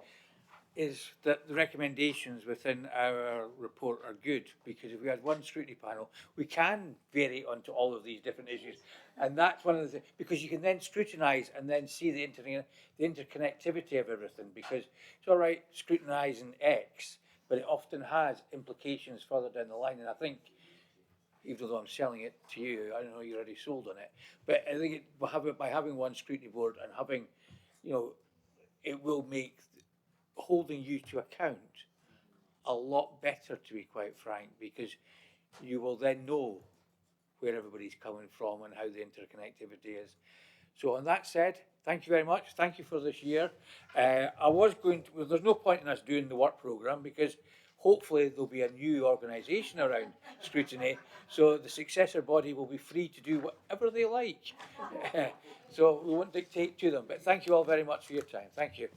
is that the recommendations within our report are good, because if we had one scrutiny panel, we can vary onto all of these different issues. And that's one of the things, because you can then scrutinise and then see the interconnectivity of everything, because it's all right scrutinising X, but it often has implications further down the line. And I think, even though I'm selling it to you, I don't know you're already sold on it, but I think by having one scrutiny board and having, it will make holding you to account a lot better, to be quite frank, because you will then know where everybody's coming from and how the interconnectivity is. So on that said, thank you very much. Thank you for this year. There's no point in us doing the work programme, because hopefully there'll be a new organisation around Scrutiny, so the successor body will be free to do whatever they like. So we won't dictate to them, but thank you all very much for your time. Thank you.